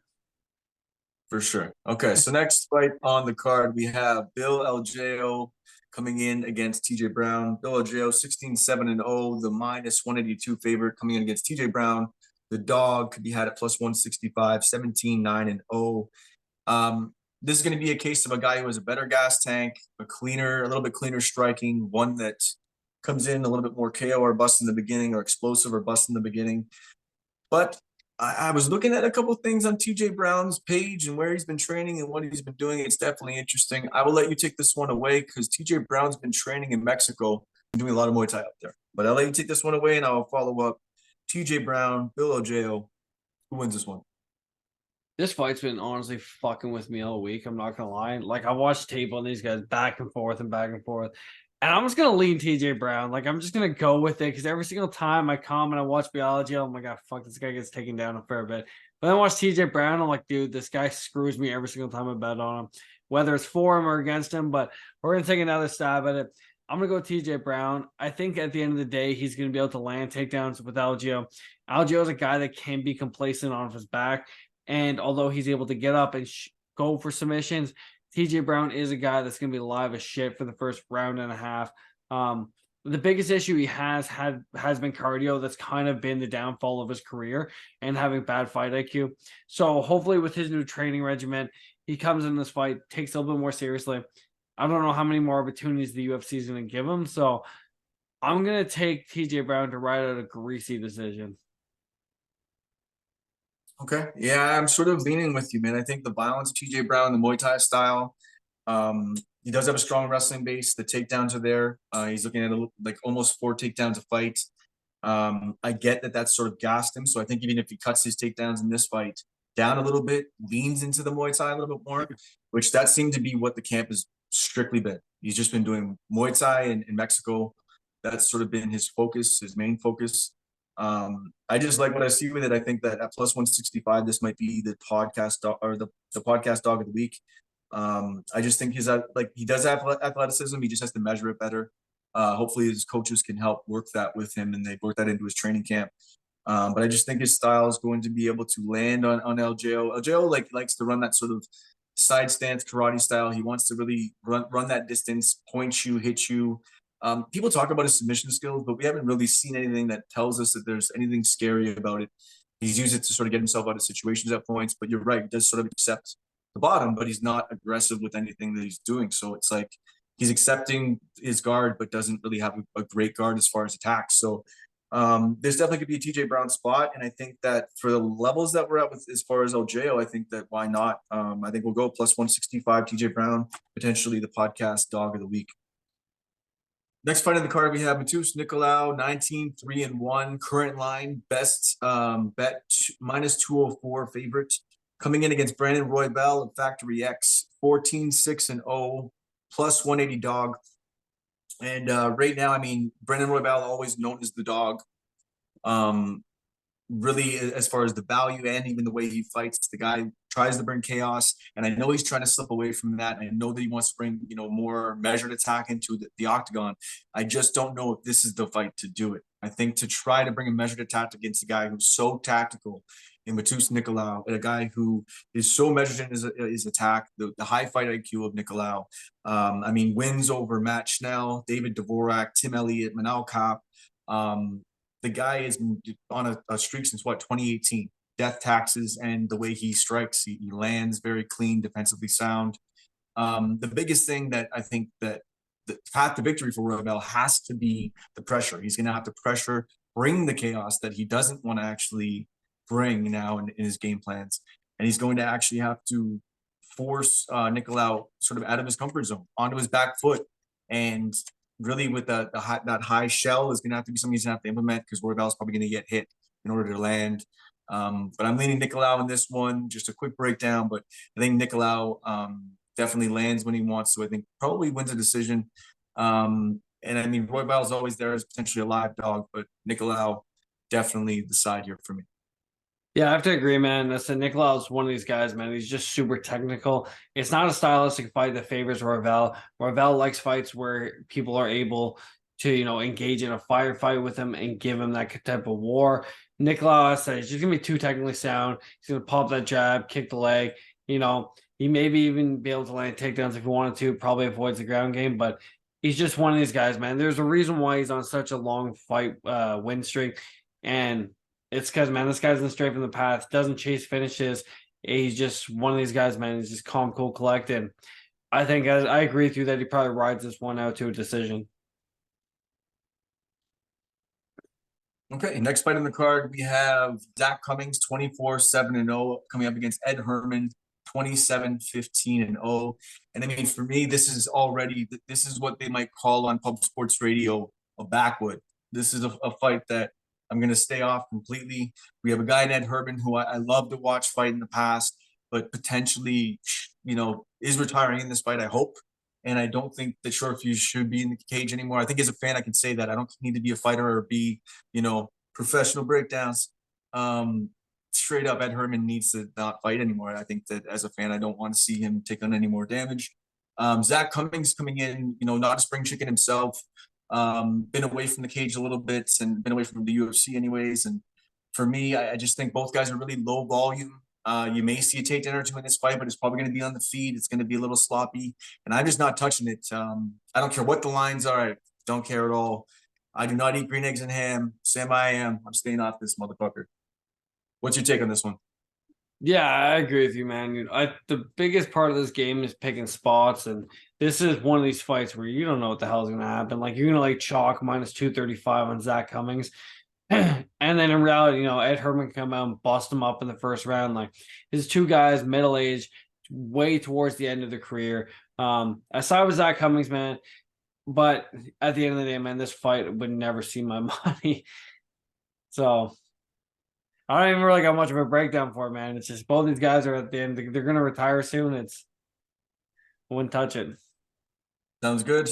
For sure. Okay, so next fight on the card, we have Bill Algeo coming in against TJ Brown. Bill Algeo, 16-7-0, the minus 182 favorite coming in against TJ Brown. The dog could be had at plus 165, 17-9-0. This is going to be a case of a guy who has a better gas tank, a little bit cleaner striking, one that comes in a little bit more KO or bust in the beginning or explosive or bust in the beginning. But I was looking at a couple of things on TJ Brown's page and where he's been training and what he's been doing. It's definitely interesting. I will let you take this one away because TJ Brown's been training in Mexico and doing a lot of Muay Thai up there. But I'll let you take this one away and I'll follow up. TJ Brown, Bill Algeo. Who wins this one? This fight's been honestly fucking with me all week. I'm not going to lie. Like, I watched tape on these guys back and forth and back and forth. And I'm just going to lean TJ Brown. Like, I'm just going to go with it because every single time I come and I watch biology, I'm like, oh, fuck, this guy gets taken down a fair bit. But then I watch TJ Brown, I'm like, dude, this guy screws me every single time I bet on him, whether it's for him or against him. But we're going to take another stab at it. I'm going to go TJ Brown. I think at the end of the day, he's going to be able to land takedowns with Algeo. Algeo is a guy that can be complacent on his back. And although he's able to get up and go for submissions, TJ Brown is a guy that's going to be live as shit for the first round and a half. The biggest issue he has been cardio. That's kind of been the downfall of his career and having bad fight IQ. So hopefully with his new training regimen, he comes in this fight, takes it a little bit more seriously. I don't know how many more opportunities the UFC is going to give him. So I'm going to take TJ Brown to ride out a greasy decision. Okay. Yeah, I'm sort of leaning with you, man. I think the violence of TJ Brown, the Muay Thai style, he does have a strong wrestling base. The takedowns are there. He's looking at like almost 4 takedowns a fight. I get that that's sort of gassed him. So I think even if he cuts his takedowns in this fight down a little bit, leans into the Muay Thai a little bit more, which that seemed to be what the camp has strictly been. He's just been doing Muay Thai in Mexico. That's sort of been his focus, his main focus. I just like what I see with it. I think that at plus 165, this might be the podcast or the podcast dog of the week. I just think he does have athleticism. He just has to measure it better. Hopefully his coaches can help work that with him and they've worked that into his training camp. But I just think his style is going to be able to land on LJO. LJO likes to run that sort of side stance karate style. He wants to really run that distance, point you, hit you. People talk about his submission skills, but we haven't really seen anything that tells us that there's anything scary about it. He's used it to sort of get himself out of situations at points, but you're right, he does sort of accept the bottom, but he's not aggressive with anything that he's doing. So it's like he's accepting his guard, but doesn't really have a great guard as far as attacks. So there's definitely could be a TJ Brown spot. And I think that for the levels that we're at with as far as LJO, I think that why not? I think we'll go plus 165 TJ Brown, potentially the podcast dog of the week. Next fight on the card, we have Matus Nicolau, 19-3-1, current line, best bet, minus 204 favorite. Coming in against Brandon Roybal of Factory X, 14-6-0, plus 180 dog. And right now, I mean, Brandon Roybal, always known as the dog. Really, as far as the value and even the way he fights, the guy tries to bring chaos, and I know he's trying to slip away from that. I know that he wants to bring, more measured attack into the octagon. I just don't know if this is the fight to do it. I think to try to bring a measured attack against a guy who's so tactical in Matus Nicolau, and a guy who is so measured in his attack, the high fight IQ of Nicolau. I mean, wins over Matt Schnell, David Dvorak, Tim Elliott, Manal Kopp. The guy is on a streak since 2018. Death taxes and the way he strikes, he lands very clean, defensively sound. The biggest thing that I think that the path to victory for Roybal has to be the pressure. He's going to have to pressure, bring the chaos that he doesn't want to actually bring now in his game plans. And he's going to actually have to force Nicolau sort of out of his comfort zone, onto his back foot. And really with that high shell is going to have to be something he's going to have to implement, because Roybal is probably going to get hit in order to land. But I'm leaning Nicolau in this one. Just a quick breakdown, but I think Nicolau definitely lands when he wants to. I think probably wins a decision. And I mean, Roybal is always there as potentially a live dog, but Nicolau definitely the side here for me. Yeah, I have to agree, man. Listen, Nicolau is one of these guys, man. He's just super technical. It's not a stylistic fight that favors Roybal. Roybal likes fights where people are able to, engage in a firefight with him and give him that type of war. Nicolau, I said, he's just going to be too technically sound. He's going to pop that jab, kick the leg. He may even be able to land takedowns if he wanted to, probably avoids the ground game, but he's just one of these guys, man. There's a reason why he's on such a long fight win streak. And it's because, man, this guy's been straight from the path, doesn't chase finishes. He's just one of these guys, man. He's just calm, cool, collected. I think I agree with you that he probably rides this one out to a decision. Okay, next fight on the card, we have Zach Cummings, 24-7-0, coming up against Ed Herman, 27-15-0. And I mean, for me, this is what they might call on Pub Sports Radio a backwood. This is a fight that I'm going to stay off completely. We have a guy in Ed Herman who I love to watch fight in the past, but potentially, is retiring in this fight, I hope. And I don't think that Shorefuse should be in the cage anymore. I think as a fan, I can say that. I don't need to be a fighter or be, professional breakdowns. Straight up, Ed Herman needs to not fight anymore. I think that as a fan, I don't want to see him take on any more damage. Zach Cummings coming in, not a spring chicken himself. Been away from the cage a little bit and been away from the UFC anyways. And for me, I just think both guys are really low volume. You may see a takedown or two in this fight, but it's probably going to be on the feet. It's going to be a little sloppy, and I'm just not touching it. I don't care what the lines are. I don't care at all. I do not eat green eggs and ham. Sam, I am. I'm staying off this motherfucker. What's your take on this one? Yeah, I agree with you, man. The biggest part of this game is picking spots, and this is one of these fights where you don't know what the hell is going to happen. Like, you're going to chalk minus 235 on Zach Cummings. And then in reality, Ed Herman come out and bust him up in the first round. Like his two guys, middle age, way towards the end of their career. Aside with Zach Cummings, man, but at the end of the day, man, this fight would never see my money. So I don't even really got much of a breakdown for it, man. It's just both these guys are at the end. They're gonna retire soon. I wouldn't touch it. Sounds good.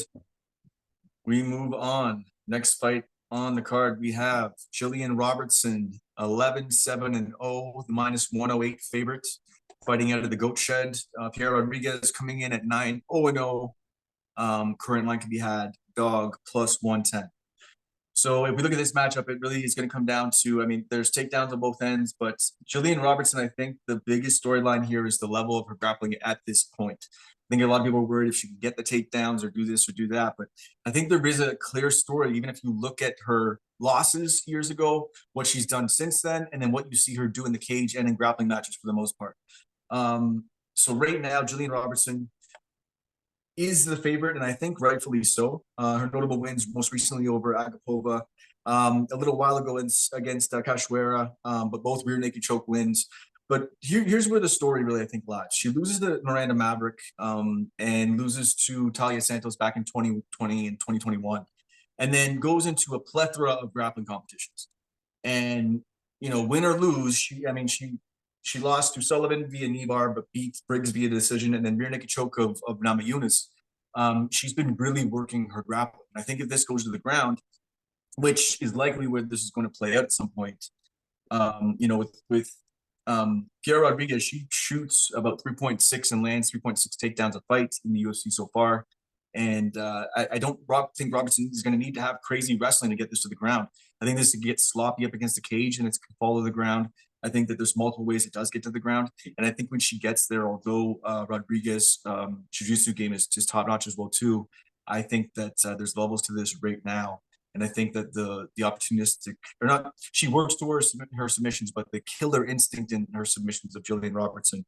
We move on. Next fight on the card, we have Jillian Robertson, 11-7-0, the -108 favorite, fighting out of the Goat Shed. Pierre Rodriguez coming in at 9-0-0. Current line can be had dog +110. So if we look at this matchup, it really is going to come down to, I mean, there's takedowns on both ends, but Jillian Robertson, I think the biggest storyline here is the level of her grappling at this point. I think a lot of people are worried if she can get the takedowns or do this or do that, but I think there is a clear story, even if you look at her losses years ago, what she's done since then, and then what you see her do in the cage and in grappling matches for the most part. So right now, Jillian Robertson is the favorite, and I think rightfully so. Her notable wins most recently over Agapova, a little while ago against Cachoeira, but both rear naked choke wins. But here's where the story really, I think, lies. She loses to Miranda Maverick and loses to Talia Santos back in 2020 and 2021, and then goes into a plethora of grappling competitions. And, win or lose, she lost to Sullivan via knee bar, but beat Briggs via decision, and then rear naked choke of Namajunas. She's been really working her grappling. I think if this goes to the ground, which is likely where this is going to play out at some point, with Pierre Rodriguez, she shoots about 3.6 and lands 3.6 takedowns a fight in the UFC so far. And I don't think Robertson is going to need to have crazy wrestling to get this to the ground. I think this could get sloppy up against the cage and it's going to fall to the ground. I think that there's multiple ways it does get to the ground. And I think when she gets there, although Rodriguez jiu-jitsu game is just top-notch as well too, I think that there's levels to this right now. And I think that the opportunistic, or not, she works towards her submissions, but the killer instinct in her submissions of Jillian Robertson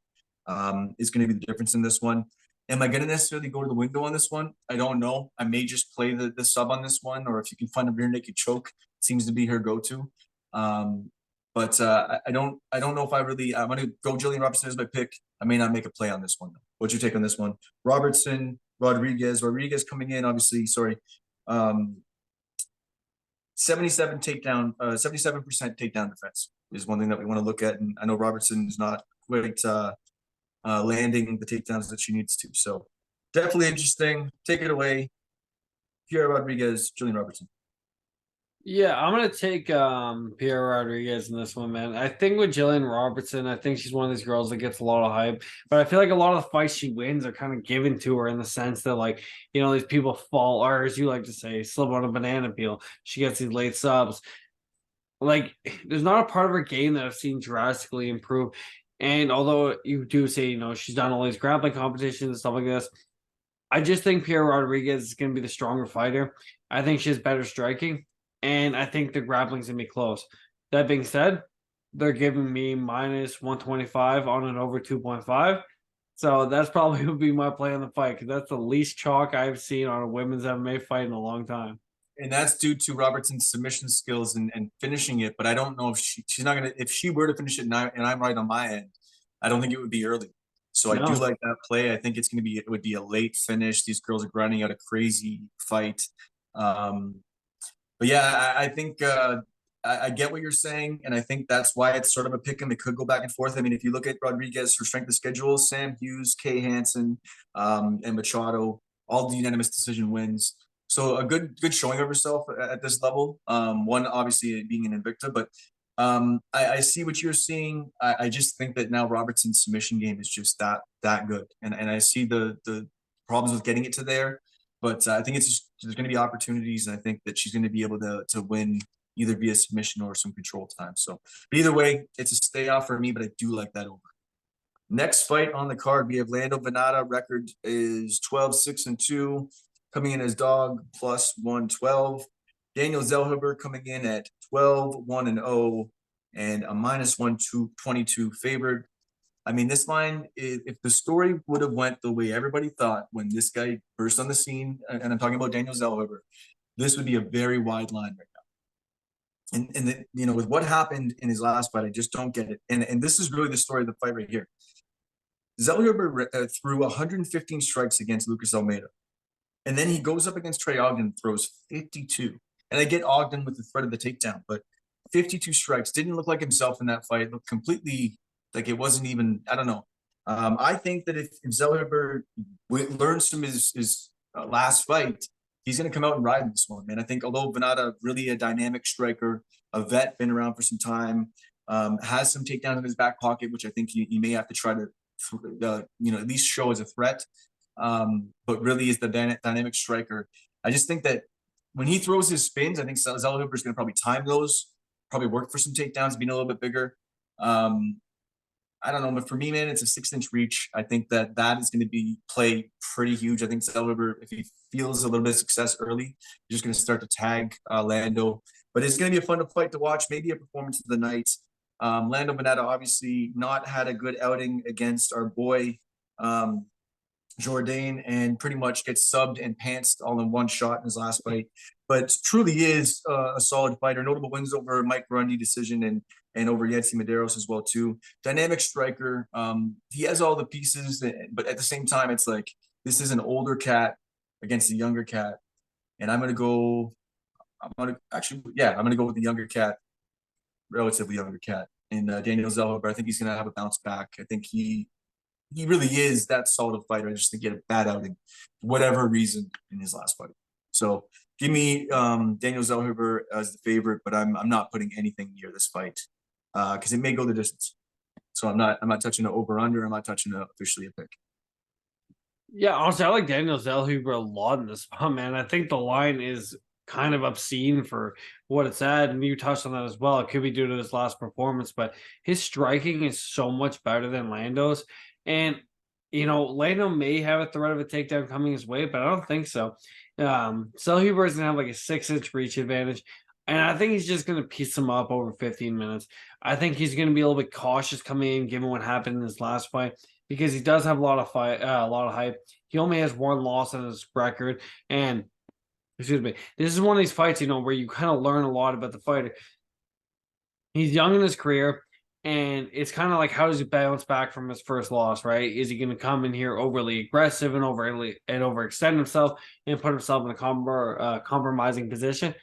is going to be the difference in this one. Am I going to necessarily go to the window on this one? I don't know. I may just play the sub on this one, or if you can find a rear naked choke, it seems to be her go-to. But I don't know if I'm going to go Jillian Robertson as my pick. I may not make a play on this one, though. What's your take on this one? Robertson, Rodriguez coming in, obviously, 77% takedown defense is one thing that we want to look at. And I know Robertson is not quite landing the takedowns that she needs to. So definitely interesting. Take it away. Pierre Rodriguez, Jillian Robertson. Yeah, I'm gonna take Pierre Rodriguez in this one, man. I think with Jillian Robertson, I think she's one of these girls that gets a lot of hype, but I feel like a lot of the fights she wins are kind of given to her in the sense that, like, these people fall, or as you like to say, slip on a banana peel. She gets these late subs. Like, there's not a part of her game that I've seen drastically improve. And although you do say, she's done all these grappling competitions and stuff like this, I just think Pierre Rodriguez is going to be the stronger fighter. I think she has better striking. And I think the grappling's going to be close. That being said, they're giving me -125 on an over 2.5. So that's probably would be my play on the fight, because that's the least chalk I've seen on a women's MMA fight in a long time. And that's due to Robertson's submission skills and finishing it. But I don't know if she's not going to, if she were to finish it and I'm right on my end, I don't think it would be early. So I do like that play. I think it would be a late finish. These girls are grinding out a crazy fight. But yeah, I think I get what you're saying, and I think that's why it's sort of a pick 'em. It could go back and forth. I mean, if you look at Rodriguez, her strength of schedule, Sam Hughes, Kay Hansen, and Machado, all the unanimous decision wins. So a good showing of herself at this level. One obviously being an Invicta, but I see what you're seeing. I just think that now Robertson's submission game is just that good, and I see the problems with getting it to there. But I think there's going to be opportunities, and I think that she's going to be able to win either via submission or some control time. So, but either way, it's a stay off for me, but I do like that over. Next fight on the card, we have Lando Venata. Record is 12-6-2, coming in as dog +112. Daniel Zellhuber coming in at 12-1-0 and a -122 favored. I mean, this line, if the story would have went the way everybody thought when this guy burst on the scene, and I'm talking about Daniel Zellhuber, this would be a very wide line right now. and with what happened in his last fight, I just don't get it. And this is really the story of the fight right here. Zellhuber threw 115 strikes against Lucas Almeida. And then he goes up against Trey Ogden and throws 52. And I get Ogden with the threat of the takedown, but 52 strikes, didn't look like himself in that fight. Looked completely like it wasn't even, I don't know. I think that if Zellhuber learns from his last fight, he's going to come out and ride this one, man. I think although Venata really a dynamic striker, a vet, been around for some time, has some takedowns in his back pocket, which I think he may have to try to, at least show as a threat. But really is the dynamic striker. I just think that when he throws his spins, I think Zellhuber is going to probably time those, probably work for some takedowns, being a little bit bigger. I don't know, but for me, man, it's a 6-inch reach. I think that is going to play pretty huge. I think Zellhuber, if he feels a little bit of success early, he's just going to start to tag Lando. But it's going to be a fun fight to watch, maybe a performance of the night. Lando Venata obviously not had a good outing against our boy Jourdain, and pretty much gets subbed and pantsed all in one shot in his last fight. But truly is a solid fighter. Notable wins over Mike Grundy decision and over Yancy Medeiros as well too. Dynamic striker. He has all the pieces, but at the same time, it's like this is an older cat against a younger cat, and I'm gonna go with the younger cat, relatively younger cat, and Daniel Zellhuber. I think he's gonna have a bounce back. I think he really is that solid fighter. I just think he had a bad outing for whatever reason in his last fight. So give me Daniel Zellhuber as the favorite, but I'm not putting anything near this fight because it may go the distance. So I'm not touching the over under. I'm not touching officially a pick. Yeah, honestly, I like Daniel Zellhuber a lot in this spot, man. I think the line is kind of obscene for what it's at, and you touched on that as well. It could be due to his last performance, but his striking is so much better than Lando's. And, Lando may have a threat of a takedown coming his way, but I don't think so. Zellhuber is going to have like a 6-inch reach advantage, and I think he's just going to piece him up over 15 minutes. I think he's going to be a little bit cautious coming in, given what happened in his last fight, because he does have a lot of hype. He only has one loss on his record, and excuse me, this is one of these fights, where you kind of learn a lot about the fighter. He's young in his career. And it's kind of like, how does he bounce back from his first loss, right? Is he going to come in here overly aggressive and overextend himself and put himself in a compromising position?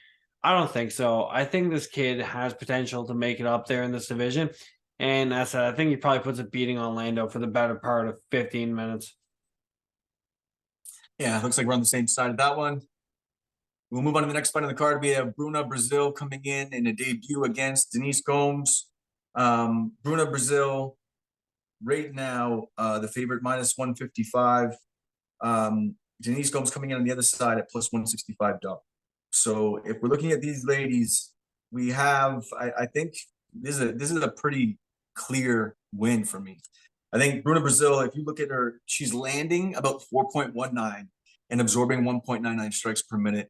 I don't think so. I think this kid has potential to make it up there in this division. And as I said, I think he probably puts a beating on Lando for the better part of 15 minutes. Yeah, looks like we're on the same side of that one. We'll move on to the next fight on the card. We have Bruna Brazil coming in a debut against Denise Gomes. Bruna Brazil right now, the favorite minus 155. Denise Gomes coming in on the other side at plus 165 $. So if we're looking at these ladies, we have, I think this is a pretty clear win for me. I think Bruna Brazil, if you look at her, she's landing about 4.19 and absorbing 1.99 strikes per minute.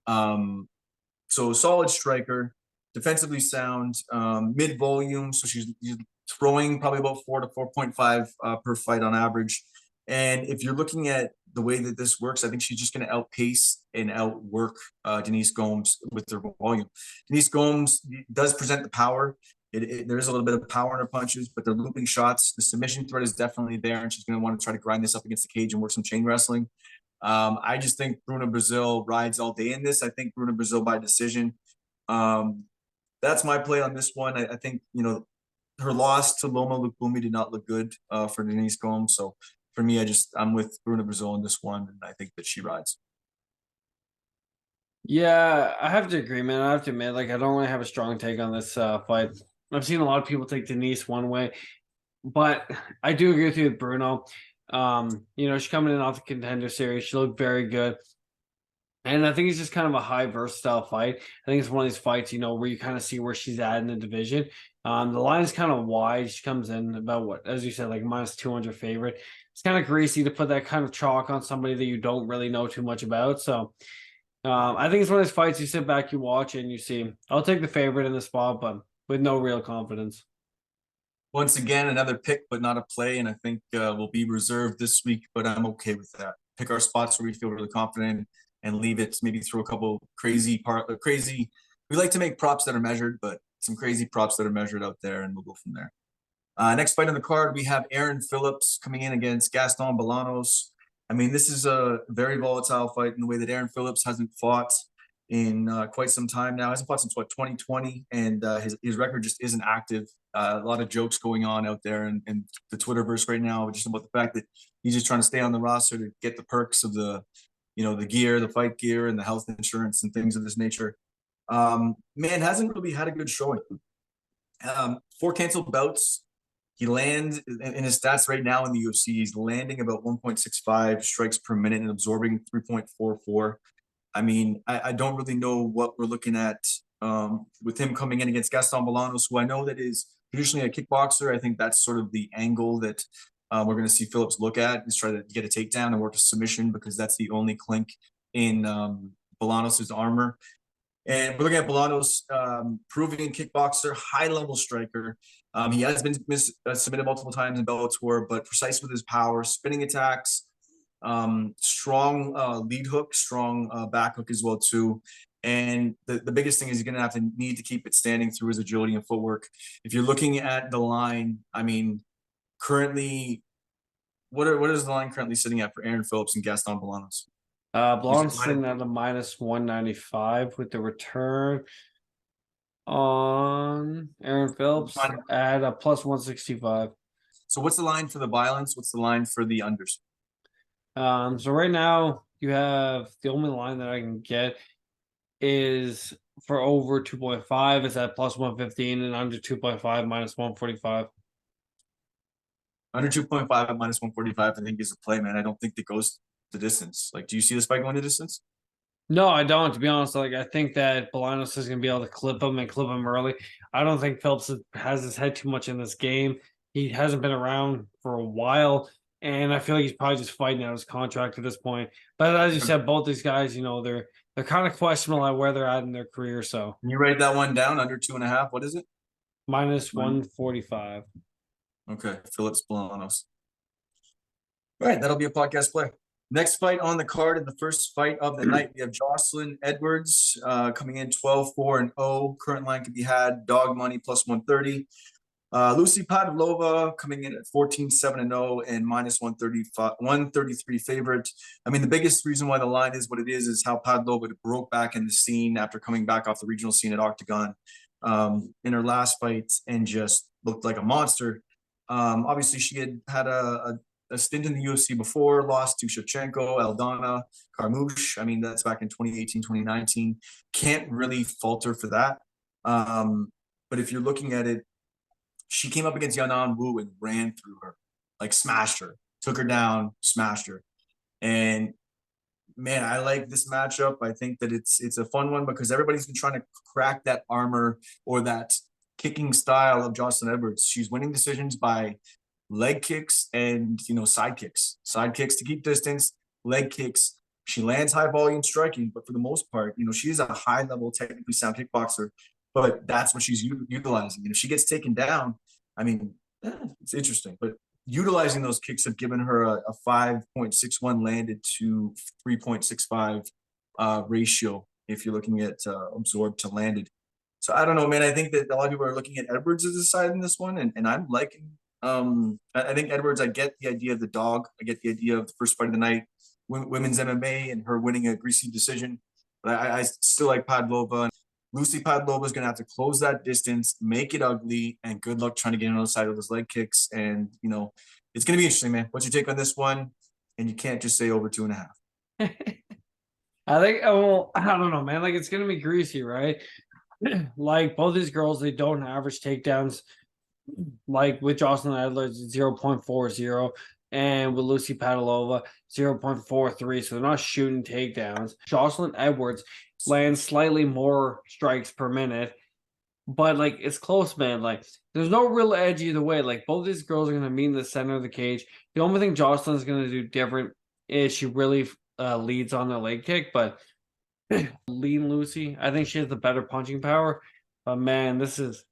So solid striker. Defensively sound, mid volume, so she's throwing probably about 4 to 4.5 per fight on average. And if you're looking at the way that this works, I think she's just going to outpace and outwork Denise Gomes with her volume. Denise Gomes does present the power. There is a little bit of power in her punches, but they're looping shots. The submission threat is definitely there, and she's going to want to try to grind this up against the cage and work some chain wrestling. I just think Bruna Brazil rides all day in this. I think Bruna Brazil by decision. That's my play on this one. I think, her loss to Loma Lukbumi did not look good for Denise Gomes. So for me, I'm with Bruna Brazil in this one, and I think that she rides. Yeah, I have to agree, man. I have to admit, I don't really have a strong take on this fight. I've seen a lot of people take Denise one way, but I do agree with you with Bruno. She's coming in off the Contender Series. She looked very good. And I think it's just kind of a high versatile fight. I think it's one of these fights, where you kind of see where she's at in the division. The line is kind of wide. She comes in about as you said, like minus 200 favorite. It's kind of greasy to put that kind of chalk on somebody that you don't really know too much about. So I think it's one of those fights you sit back, you watch, and you see. I'll take the favorite in the spot, but with no real confidence. Once again, another pick, but not a play. And I think will be reserved this week, but I'm okay with that. Pick our spots where we feel really confident and leave it, maybe throw a couple crazy We like to make props that are measured, but some crazy props that are measured out there, and we'll go from there. Next fight on the card, we have Aaron Phillips coming in against Gaston Bolanos. I mean, this is a very volatile fight in the way that Aaron Phillips hasn't fought in quite some time now. Hasn't fought since, 2020, and his record just isn't active. A lot of jokes going on out there in the Twitterverse right now, just about the fact that he's just trying to stay on the roster to get the perks of the gear, the fight gear, and the health insurance and things of this nature. Man, hasn't really had a good showing. 4 canceled bouts. He lands in his stats right now in the UFC. He's landing about 1.65 strikes per minute and absorbing 3.44. I mean, I don't really know what we're looking at with him coming in against Gaston Bolanos, who I know that is traditionally a kickboxer. I think that's sort of the angle that we're going to see Phillips look at, is try to get a takedown and work a submission, because that's the only clink in Bolanos' armor. And we're looking at Bolanos, proving kickboxer, high-level striker. He has been submitted multiple times in Bellator, but precise with his power, spinning attacks, strong lead hook, strong back hook as well too. And the biggest thing is he's going to need to keep it standing through his agility and footwork. If you're looking at the line, I mean, currently, what is the line currently sitting at for Aaron Phillips and Gaston Bolanos? Blanc sitting at a minus 195 with the return on Aaron Phillips at a plus 165. So what's the line for the violence? What's the line for the unders? So right now you have the only line that I can get is for over 2.5 is at plus 115, and under 2.5 minus 145. Under 2.5 at minus 145, I think is a play, man. I don't think it goes the distance. Like, do you see this fight going the distance? No, I don't, to be honest. Like, I think that Bolanos is going to be able to clip him early. I don't think Phelps has his head too much in this game. He hasn't been around for a while, and I feel like he's probably just fighting out his contract at this point. But as you said, both these guys, they're kind of questionable at where they're at in their career. So can you write that one down? Under 2.5. What is it? Minus 145. Okay, Phillips Bolanos. All right, that'll be a podcast play. Next fight on the card, and the first fight of the night, we have Jocelyn Edwards coming in 12-4-0. Current line could be had, dog money plus 130. Lucy Pavlova coming in at 14-7-0 and minus 133 favorite. I mean, the biggest reason why the line is what it is how Pavlova broke back in the scene after coming back off the regional scene at Octagon in her last fight and just looked like a monster. Obviously, she had a stint in the UFC before, lost to Shevchenko, Aldana, Carmouche. I mean, that's back in 2018, 2019. Can't really falter for that. But if you're looking at it, she came up against Yanan Wu and ran through her, like smashed her, took her down, smashed her. And man, I like this matchup. I think that it's a fun one because everybody's been trying to crack that armor or that kicking style of Jocelyn Edwards. She's winning decisions by leg kicks and side kicks to keep distance, leg kicks. She lands high volume striking, but for the most part, she's a high level, technically sound kickboxer. But that's what she's utilizing. And if she gets taken down, I mean, it's interesting. But utilizing those kicks have given her a 5.61 landed to 3.65 ratio if you're looking at absorbed to landed. So I don't know, man. I think that a lot of people are looking at Edwards as a side in this one, and I'm liking. I think Edwards. I get the idea of the dog. I get the idea of the first fight of the night, women's MMA, and her winning a greasy decision. But I still like Pavlova. Lucy Pavlova is going to have to close that distance, make it ugly, and good luck trying to get on the side of those leg kicks. And it's going to be interesting, man. What's your take on this one? And you can't just say over 2.5. I think. Well, I don't know, man. Like, it's going to be greasy, right? Like, both these girls, they don't average takedowns. Like with Jocelyn Edwards, 0.40, and with Lucy Pavlova, 0.43. So they're not shooting takedowns. Jocelyn Edwards lands slightly more strikes per minute, but like it's close, man. Like there's no real edge either way. Like both these girls are gonna meet in the center of the cage. The only thing Jocelyn's gonna do different is she really leads on the leg kick, but lean Lucy, I think she has the better punching power. But man, this is.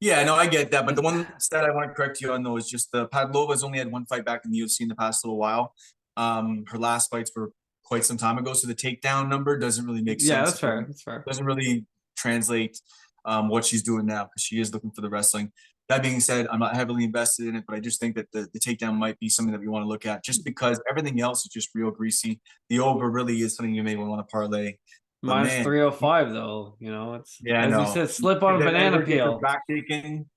Yeah, no, I get that. But the one stat I want to correct you on, though, is just Pavlova's only had one fight back in the UFC in the past little while. Her last fights were quite some time ago. So the takedown number doesn't really make sense. Yeah, that's fair. That's fair. Doesn't really translate what she's doing now because she is looking for the wrestling. That being said, I'm not heavily invested in it, but I just think that the takedown might be something that we want to look at just because everything else is just real greasy. The over really is something you may want to parlay. Minus 305 though, it's as you said, slip on a banana peel.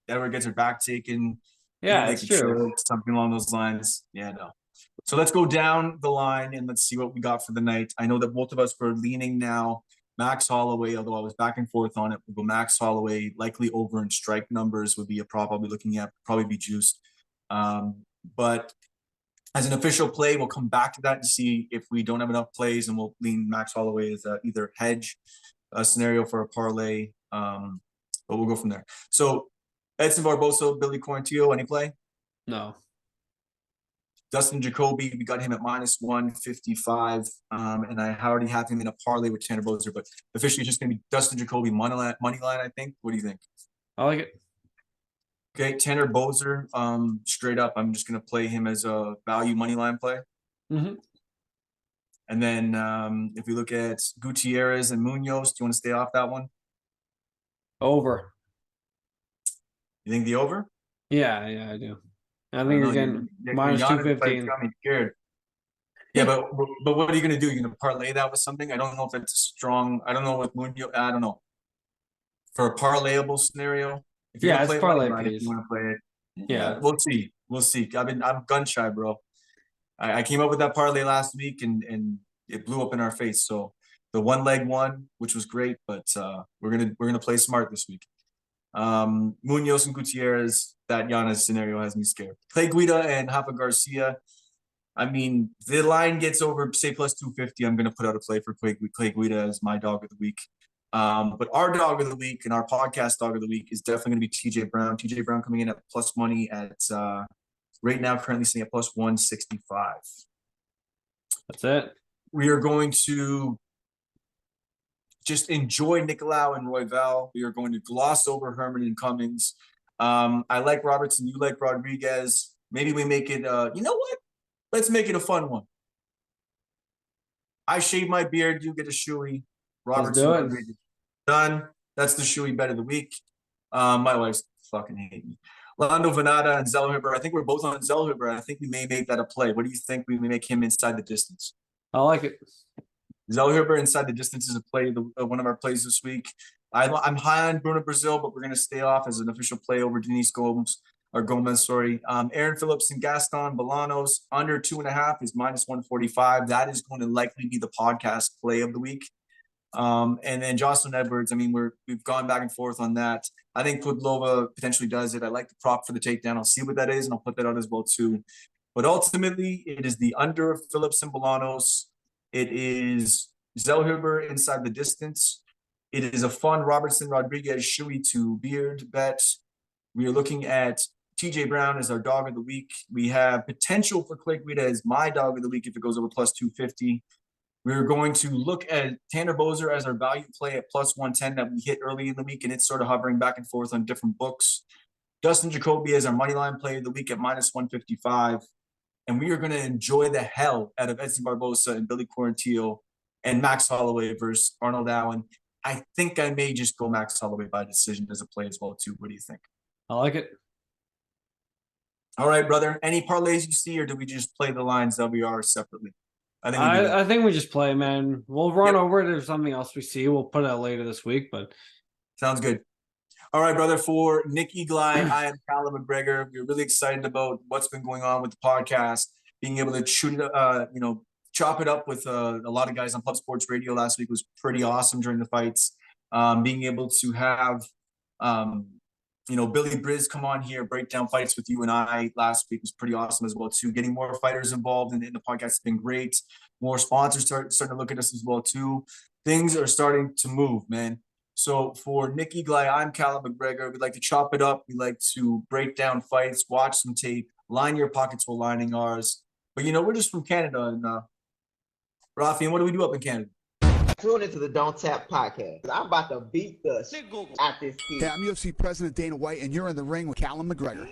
Ever gets her back taken. Yeah, it's true. Something along those lines. Yeah, no. So let's go down the line and let's see what we got for the night. I know that both of us were leaning now Max Holloway, although I was back and forth on it. We'll go Max Holloway, likely over in strike numbers would be a prop I'll be looking at, probably be juiced. But as an official play, we'll come back to that to see if we don't have enough plays, and we'll lean Max Holloway as either hedge scenario for a parlay. But we'll go from there. So Edson Barbosa, Billy Quarantillo, any play? No. Dustin Jacoby, we got him at minus 155. And I already have him in a parlay with Tanner Bozer, but officially it's just going to be Dustin Jacoby money line, I think. What do you think? I like it. Okay, Tanner Bozer, straight up, I'm just going to play him as a value money line play. Mm-hmm. And then if we look at Gutierrez and Munoz, do you want to stay off that one? Over. You think the over? Yeah, I do. I think you're getting minus 215. Got me scared. Yeah, but what are you going to do? You're going to parlay that with something? I don't know if it's a strong. I don't know with Munoz. I don't know. For a parlayable scenario. If yeah, it's parlay piece. You want to play it? Yeah, we'll see. We'll see. I'm gun shy, bro. I came up with that parlay last week and it blew up in our face. So the one leg won, which was great, but we're gonna play smart this week. Munoz and Gutierrez, that Giannis scenario has me scared. Clay Guida and Rafa Garcia. I mean, the line gets over, say, plus 250. I'm going to put out a play for Clay Guida as my dog of the week. But our dog of the week and our podcast dog of the week is definitely going to be TJ Brown. TJ Brown coming in at plus money at right now, currently sitting at plus 165. That's it. We are going to just enjoy Nicolau and Royval. We are going to gloss over Herman and Cummings. I like Robertson. You like Rodriguez. Maybe we make it, you know what? Let's make it a fun one. I shave my beard. You get a shoey. Robertson. Rodriguez. Done. That's the shoey bet of the week. My wife's fucking hate me. Lando Venata and Zellhuber. I think we're both on Zellhuber. I think we may make that a play. What do you think? We may make him inside the distance. I like it. Zellhuber inside the distance is a play, one of our plays this week. I'm high on Bruno Brazil, but we're going to stay off as an official play over Denise Gomez. Aaron Phillips and Gaston Bolanos under 2.5 is minus 145. That is going to likely be the podcast play of the week. And then Jocelyn Edwards. I mean, we've gone back and forth on that. I think Pudlova potentially does it. I like the prop for the takedown. I'll see what that is, and I'll put that out as well too. But ultimately, it is the under of Phillips and Bolanos. It is Zellhuber inside the distance. It is a fun Robertson Rodriguez shoey to beard bet. We are looking at TJ Brown as our dog of the week. We have potential for Clay Guida as my dog of the week if it goes over plus 250. We're going to look at Tanner Bozer as our value play at plus 110 that we hit early in the week, and it's sort of hovering back and forth on different books. Dustin Jacoby as our money line play of the week at minus 155. And we are going to enjoy the hell out of Edson Barbosa and Billy Quarantillo and Max Holloway versus Arnold Allen. I think I may just go Max Holloway by decision as a play as well too. What do you think? I like it. All right, brother. Any parlays you see, or do we just play the lines WR separately? I think we just play, man. We'll run over it if something else we see. We'll put it out later this week, but sounds good. All right, brother. For Nick Eagleye, I am Calumn McGregor. We're really excited about what's been going on with the podcast, being able to shoot it, chop it up with a lot of guys on Pub Sports Radio last week was pretty awesome during the fights. Being able to have, Billy Briz come on here, break down fights with you and I last week was pretty awesome as well too. Getting more fighters involved in the podcast has been great. More sponsors starting to look at us as well too. Things are starting to move, man. So for Nick Eagleye, I'm Calumn McGregor. We like to chop it up. We like to break down fights, watch some tape, line your pockets while lining ours. But, we're just from Canada. And Rafi, and what do we do up in Canada? Tune into the Donttap podcast. I'm about to beat the shit out this kid. Hey, I'm UFC President Dana White, and you're in the ring with Calumn McGregor.